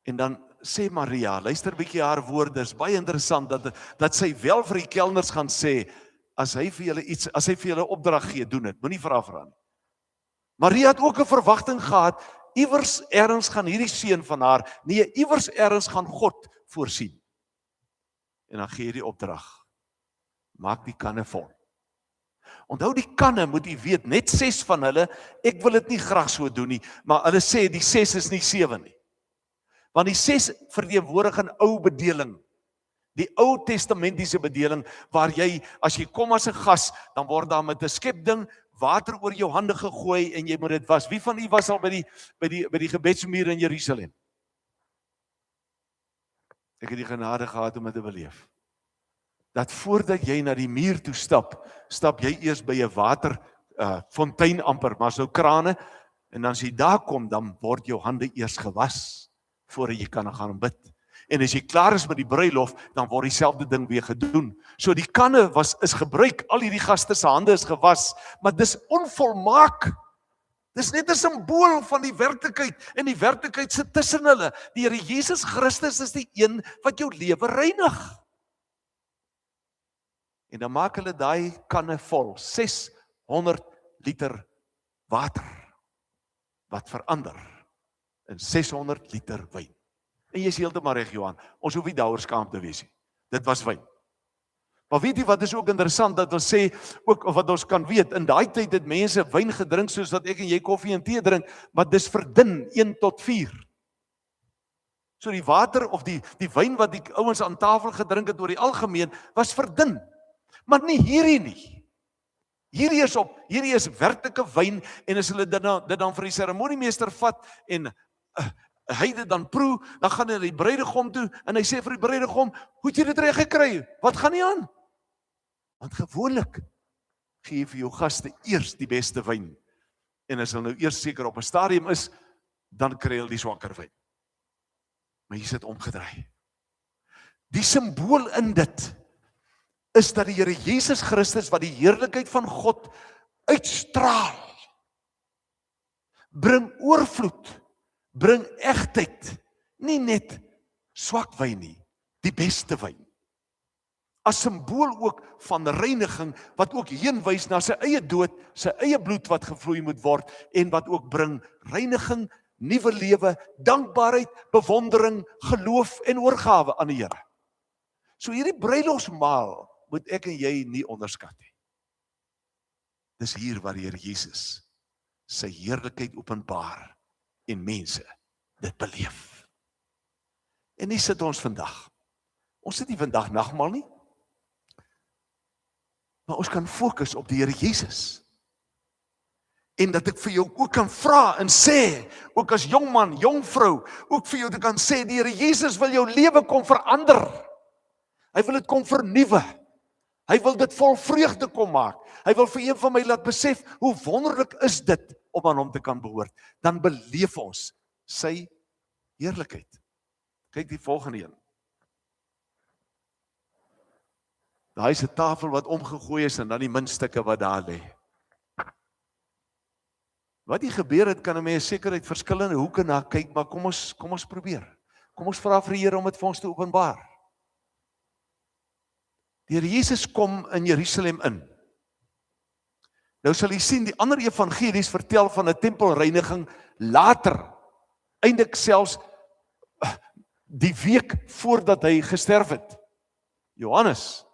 En dan sê Maria, luister 'n bietjie haar woorde, is baie interessant, dat sy wel vir die kelners gaan sê, as hy vir julle opdrag gee, doen dit, moenie vra nie. Maria het ook 'n verwagting gehad, iewers ergens gaan hierdie seun van haar, nee, iewers ergens gaan God voorsien. En dan gee hy die opdrag, maak die kanne vol. Onthou die kanne, moet jy weet, net 6 van hulle, ek wil dit nie graag so doen nie, maar hulle sê die 6 is nie 7 nie. Want die 6 verteenwoordig 'n ou bedeling. Die Ou Testamentiese bedeling, waar jy, as jy kom as 'n gas, dan word daar met 'n skepding water oor jou hande gegooi en jy moet dit was. Wie van u was al by die gebedsmuur in Jerusalem? Ek het die genade gehad om dit te beleef. Dat voordat jy na die muur toe stap jy eers by 'n water fontein amper, maar so krane, en dan as jy daar kom, dan word jou hande eers gewas voordat jy kan gaan bid. En as jy klaar is met die bruilof, dan word dieselfde ding weer gedoen. So die kanne is gebruik, al hierdie gaste se hande is gewas, maar dis onvolmaak. Dis net 'n simbool van die werklikheid, en die werklikheid sit tussen hulle. Die Here Jesus Christus is die een wat jou lewe reinig. En dan maak hulle daai kanne vol, 600 liter water, wat verander in 600 liter wyn. En jy is heeltemal reg, Johan, ons hoef nie daaroor skaam te wees nie. Dit was wyn. Maar weet jy wat is ook interessant, dat ons sê, ook of wat ons kan weet, in daai tyd het mense wyn gedrink soos dat ek en jy koffie en tee drink, maar dis verdun 1:4. So die water of die wyn wat die ouens aan tafel gedrink het oor die algemeen, was verdun. Maar nie hierdie nie. Hierdie is werklike wyn, en as hulle dit dan vir die seremoniemeester vat, en hy dit dan proe, dan gaan hy na die bruidegom toe, en hy sê vir die bruidegom, hoe het jy dit reg gekry? Wat gaan nie aan? Want gewoonlik gee jy vir jou gaste eers die beste wyn, en as hulle nou eers seker op 'n stadium is, dan kry hulle die swakker wyn. Maar hier sit omgedraai. Die simbool in dit is dat die Here Jesus Christus, wat die heerlikheid van God uitstraal, bring oorvloed, bring egtheid, nie net swak wyn nie, die beste wyn. As simbool ook van reiniging, wat ook heenwys na sy eie dood, sy eie bloed wat gevloei moet word, en wat ook bring reiniging, nuwe lewe, dankbaarheid, bewondering, geloof en oorgawe aan die Here. So hierdie bruilofsmaal moet ek en jy nie onderskat nie. Dis hier waar die Here Jesus sy heerlikheid openbaar en mense dit beleef. En hier sit ons vandag. Ons sit nie vandag nagmaal nie, maar ons kan fokus op die Here Jesus. En dat ek vir jou ook kan vra en sê, ook as jong man, jong vrou, ook vir jou te kan sê, die Here Jesus wil jou lewe kom verander. Hy wil dit kom vernuwe. Hy wil dit vol vreugde kom maak. Hy wil vir een van my laat besef, hoe wonderlik is dit om aan hom te kan behoort. Dan beleef ons sy heerlikheid. Kyk die volgende een. Daar is 'n tafel wat omgegooi is en dan die muntstukke wat daar lê. Wat hier gebeur het, kan 'n mens seker uit verskillende hoeke na kyk, maar kom ons probeer. Kom ons vra vir die Here om dit vir ons te openbaar. Die Here Jesus kom in Jerusalem in. Nou sal jy sien, die ander evangelies vertel van 'n tempelreiniging later, eintlik selfs die week voordat hy gesterf het. Johannes,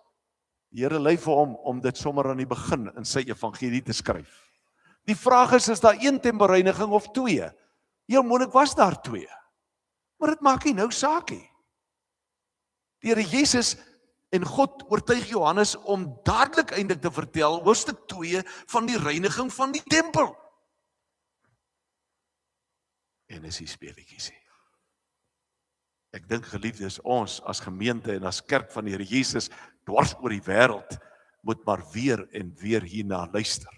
die Here lei vir hom om dit sommer aan die begin in sy evangelie te skryf. Die vraag is daar een tempelreiniging of 2? Heel moontlik was daar 2. Maar dit maak nie nou saak nie. Die Here Jesus en God oortuig Johannes om dadelik eintlik te vertel, hoofstuk 2 van die reiniging van die tempel. En is die speletjies. Ek dink geliefdes, ons as gemeente en as kerk van die Here Jesus dwars oor die wêreld moet maar weer en weer hierna luister.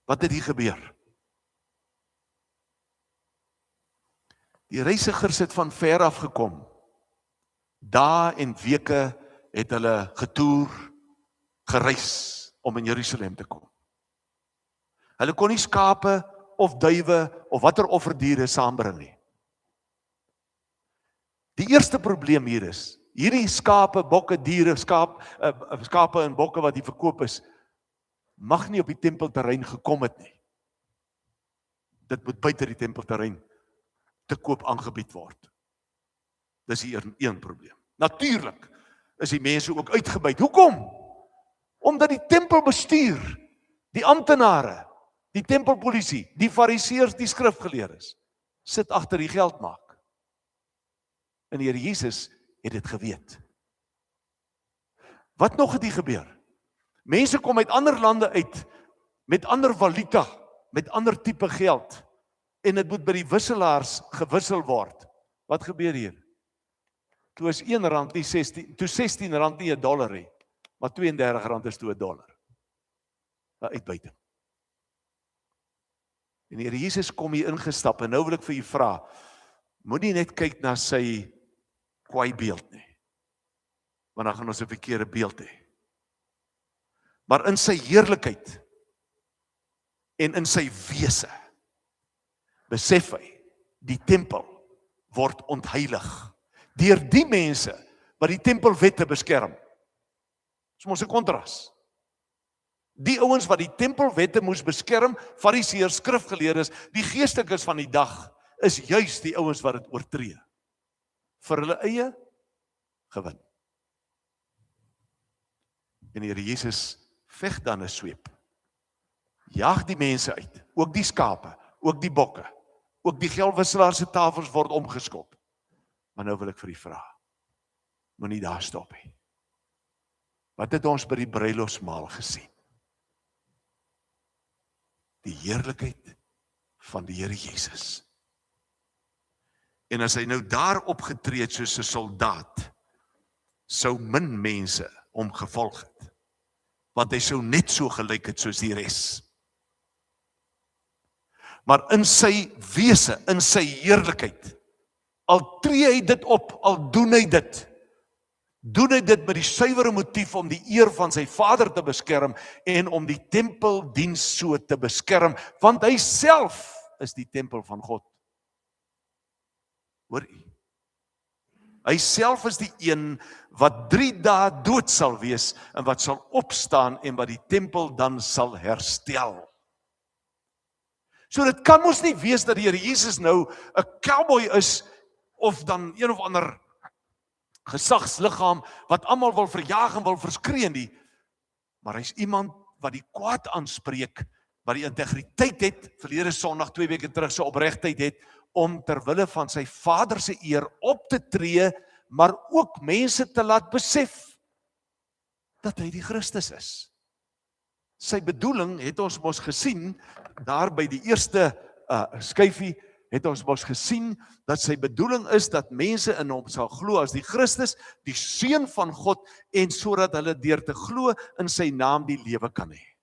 Wat het hier gebeur? Die reisigers het van ver af gekom. Dae en weke het hulle getoer, gereis om in Jerusalem te kom. Hulle kon nie skape of duwe of watter offerdiere saambring nie. Die eerste probleem hier is, hierdie skape, bokke, diere, skape en bokke wat hier verkoop is, mag nie op die tempelterrein gekom het nie. Dit moet buite die tempelterrein te koop aangebied word. Dis hier een probleem. Natuurlik is die mense ook uitgebuit. Hoekom? Omdat die tempelbestuur, die amptenare, die tempelpolisie, die fariseërs, die skrifgeleerdes, sit agter die geld maak. En die Here Jesus het dit geweet. Wat nog het hier gebeur? Mense kom uit ander lande uit, met ander valuta, met ander tipe geld, en dit moet by die wisselaars gewissel word. Wat gebeur hier? Toe is R1 nie 16, toe R16 nie $1 nie, maar R32 is toe $1. 'n uitbuiting. En die Here Jesus kom hier ingestap, en nou wil ek vir u vra, moenie net kyk na sy kwaai beeld nie, want dan gaan ons 'n verkeerde beeld hê. Maar in sy heerlikheid en in sy wese besef hy, die tempel word ontheilig deur die mense wat die tempelwette beskerm. Dis mos 'n kontras. Die ouens wat die tempelwette moes beskerm, fariseërs, skrifgeleerdes, die geestelikes van die dag, is juis die ouens wat dit oortree. Vir hulle eie gewin. En die Here Jesus veg dan 'n sweep. Jaag die mense uit, ook die skape, ook die bokke, ook die geldwisselaars se tafels word omgeskop. Maar nou wil ek vir u vra, moenie daar stop nie. Wat het ons by die bruilofsmaal gesien? Die heerlikheid van die Here Jesus. En as hy nou daar opgetree het soos 'n soldaat, sou min mense hom gevolg het, want hy sou net so gelyk het soos die res. Maar in sy wese, in sy heerlikheid, al tree hy dit op, al doen hy dit met die suiwere motief om die eer van sy Vader te beskerm en om die tempeldiens so te beskerm, want hy self is die tempel van God. Hoor u? Hy self is die een wat 3 dae dood sal wees en wat sal opstaan en wat die tempel dan sal herstel. So dit kan mos nie wees dat die Here Jesus nou 'n cowboy is of dan een of ander gesagsliggaam wat almal wil verjaag en wil verskree nie, maar hy's iemand wat die kwaad aanspreek, wat die integriteit het, verlede Sondag 2 weke terug sy opregtheid het, om terwille van sy Vader se eer op te tree, maar ook mense te laat besef dat hy die Christus is. Sy bedoeling het ons mos gesien, daar by die eerste skyfie, het ons mos gesien, dat sy bedoeling is, dat mense in hom sal glo as die Christus, die Seun van God, en sodat hulle deur te glo in sy naam die lewe kan hê.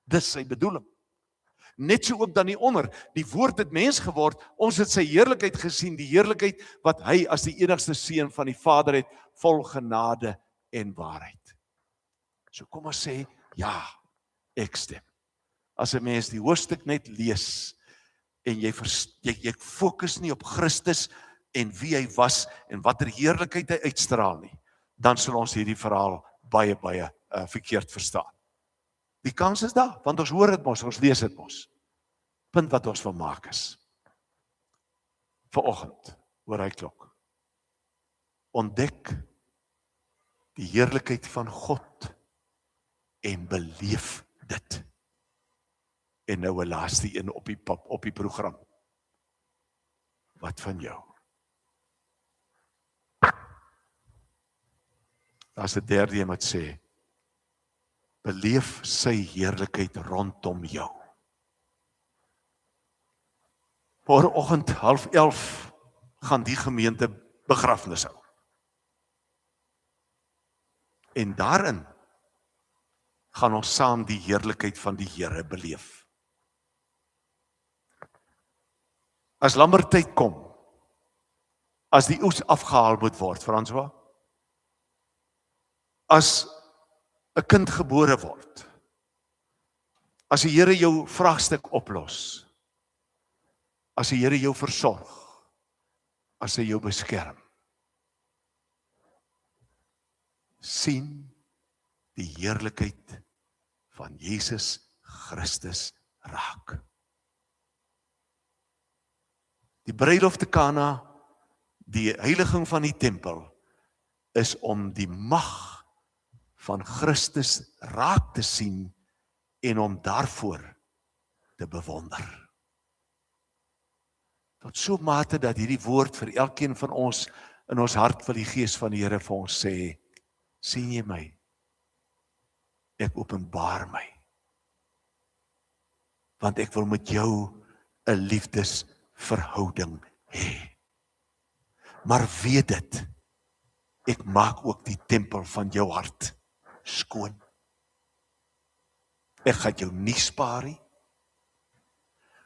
Dis sy bedoeling. Net so ook dan hieronder, die woord het mens geword, ons het sy heerlikheid gesien, die heerlikheid wat hy as die enigste Seun van die Vader het, vol genade en waarheid. So kom ons sê, ja, ek stem. As 'n mens die hoofstuk net lees, en jy fokus nie op Christus en wie hy was en watter heerlikheid hy uitstraal nie, dan sal ons hierdie verhaal baie verkeerd verstaan. Die kans is daar, want ons hoor dit mos, ons lees dit mos. Punt wat ons wil maak is, vanoggend, oor hy klok, ontdek die heerlikheid van God en beleef dit. En nou 'n laaste een op die program. Wat van jou? Daar's 'n derde een wat sê, beleef sy heerlikheid rondom jou. Môreoggend 10:30 gaan die gemeente begrafnis hou. En daarin gaan ons saam die heerlikheid van die Here beleef. As lammertyd kom, as die oes afgehaal moet word, François, as 'n kind gebore word, as die Here jou vraagstuk oplos, as die Here jou versorg, as hy jou beskerm, sien die heerlikheid van Jesus Christus raak. Die bruilof te Kana, die heiliging van die tempel, is om die mag van Christus raak te sien en om daarvoor te bewonder. Tot so mate dat hierdie woord vir elkeen van ons in ons hart wil die Gees van die Here vir ons sê, sien jy my? Ek openbaar my. Want ek wil met jou 'n liefdesverhouding hê. Maar weet dit, ek maak ook die tempel van jou hart skoon. Ek gaan jou nie spaar nie,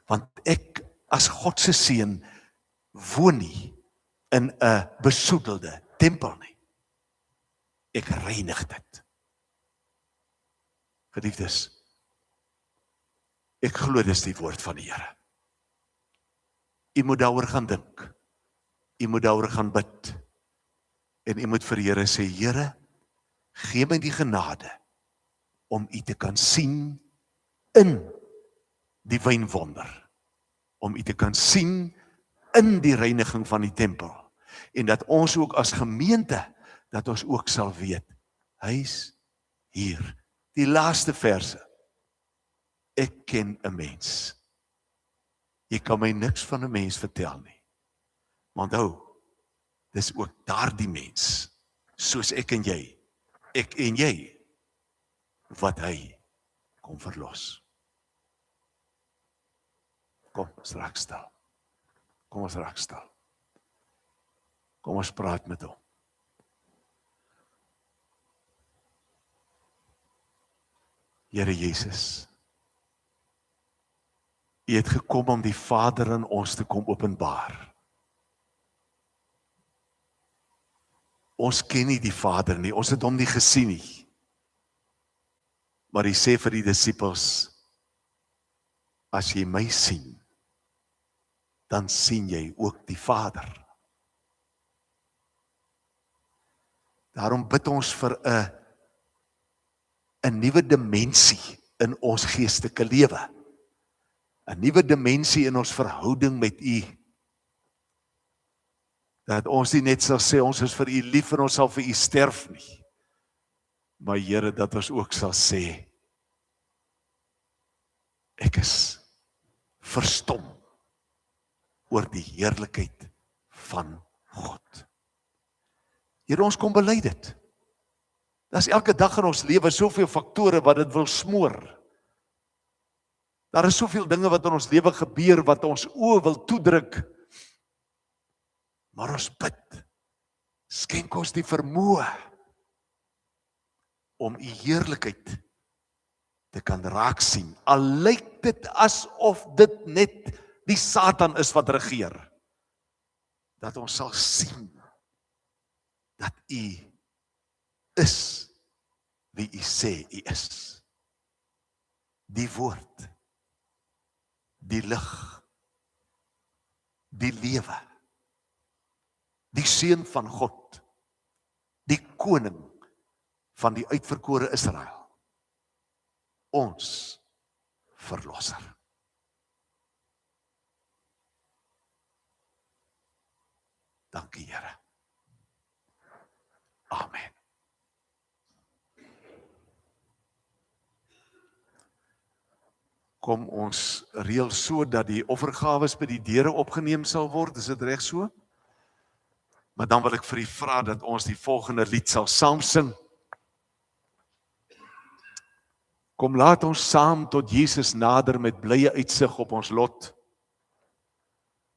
want ek as God se seun woon nie in 'n besoedelde tempel nie. Ek reinig dit. Geliefdes, ek glo dis die woord van die Here. U moet daaroor gaan dink. U moet daaroor gaan bid. En u moet vir die Here sê, Here, gee my die genade om u te kan sien in die wynwonder. Om u te kan sien in die reiniging van die tempel. En dat ons ook as gemeente, dat ons ook sal weet, hy's hier. Die laaste verse. Ek ken 'n mens. Jy kan my niks van 'n mens vertel nie. Maar onthou, dis ook daardie mens, soos ek en jy, wat hy kom verlos. Kom ons raak stil. Kom ons raak stil. Kom ons praat met hom. Here Jesus, U het gekom om die Vader in ons te kom openbaar. Ons ken nie die Vader nie, ons het hom nie gesien nie. Maar hy sê vir die disippels, as jy my sien, dan sien jy ook die Vader. Daarom bid ons vir 'n nuwe dimensie in ons geestelike lewe. 'n nuwe dimensie in ons verhouding met U. Dat ons nie net sal sê, ons is vir U lief en ons sal vir U sterf nie. Maar Here, dat ons ook sal sê, ek is verstom oor die heerlikheid van God. Here, ons kom bely dit. Daar's elke dag in ons lewe soveel faktore wat dit wil smoor. Daar is soveel dinge wat in ons lewe gebeur, wat ons oë wil toedruk. Maar ons bid, skenk ons die vermoë om U heerlikheid te kan raak sien. Al lyk dit asof dit net die Satan is wat regeer. Dat ons sal sien dat U is wie U sê U is. Die woord, die lig, die lewe, die seun van God, die koning van die uitverkore Israel, ons verlosser. Dankie Here. Amen. Kom ons reël so dat die offergawes by die deure opgeneem sal word, is dit reg so? Maar dan wil ek vir u vra dat ons die volgende lied sal saam sing. Kom laat ons saam tot Jesus nader met blye uitsig op ons lot.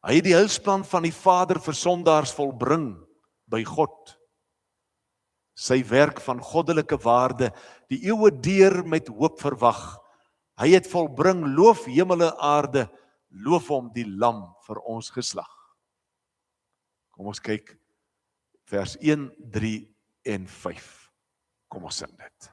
Hy het die heilsplan van die Vader vir sondaars volbring by God. Sy werk van goddelike waarde, die eeue deur met hoop verwag. Hy het volbring, loof hemel en aarde, loof hom die lam vir ons geslag. Kom ons kyk vers 1, 3 en 5. Kom ons sing dit.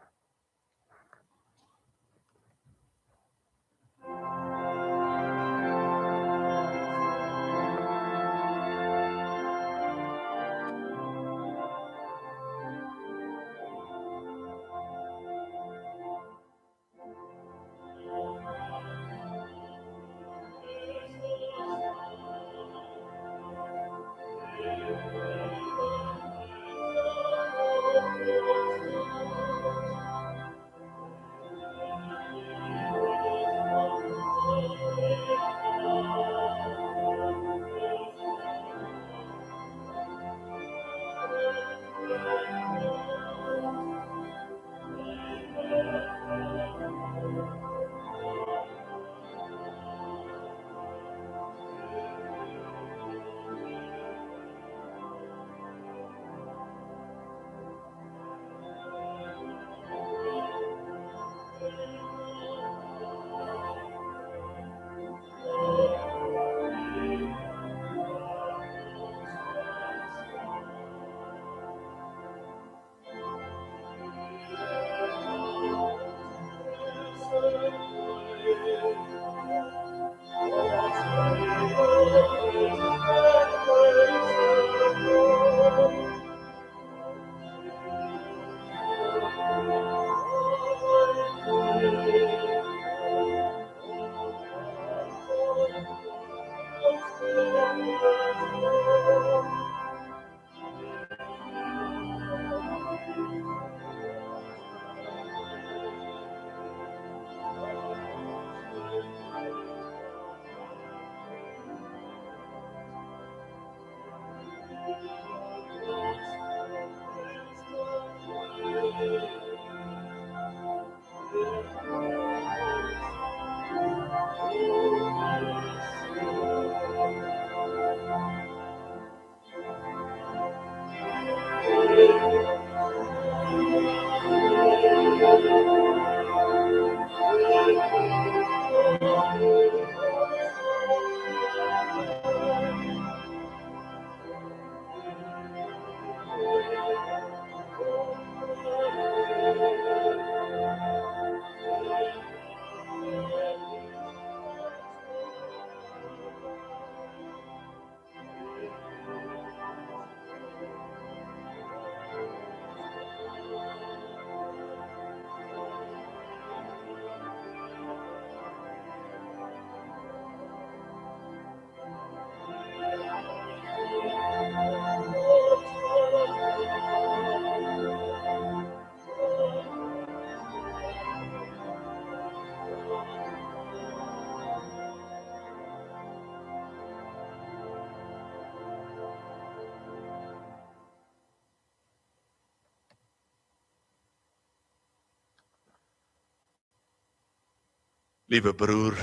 Liewe broer,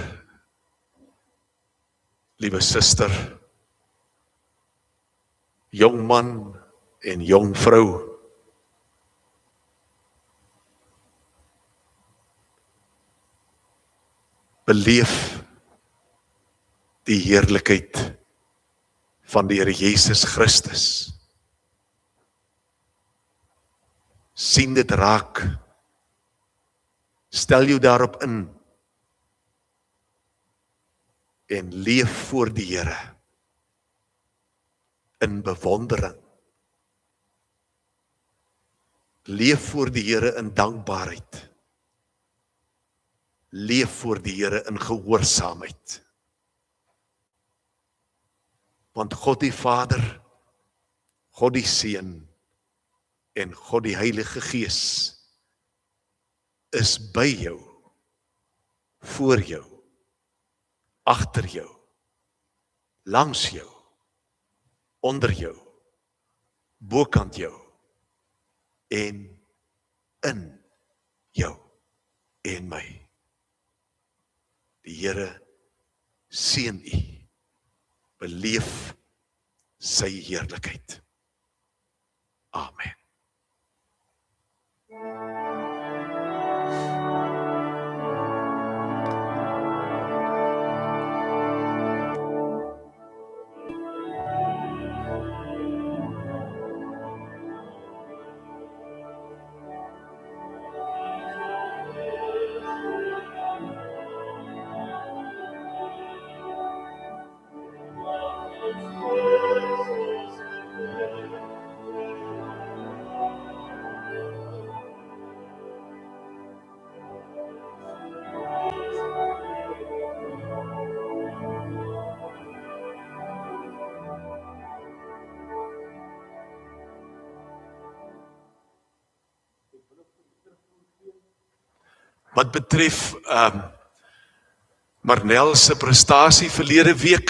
liewe suster, jong man en jong vrou, beleef die heerlikheid van die Here Jesus Christus. Sien dit raak, stel jou daarop in, en leef voor die Here in bewondering. Leef voor die Here in dankbaarheid. Leef voor die Here in gehoorsaamheid. Want God die Vader, God die Seun en God die Heilige Gees is by jou, voor jou, agter jou, langs jou, onder jou, bokant jou en in jou en my. Die Here seën u, beleef sy heerlikheid. Amen. Wat betref Marnel se prestasie verlede week,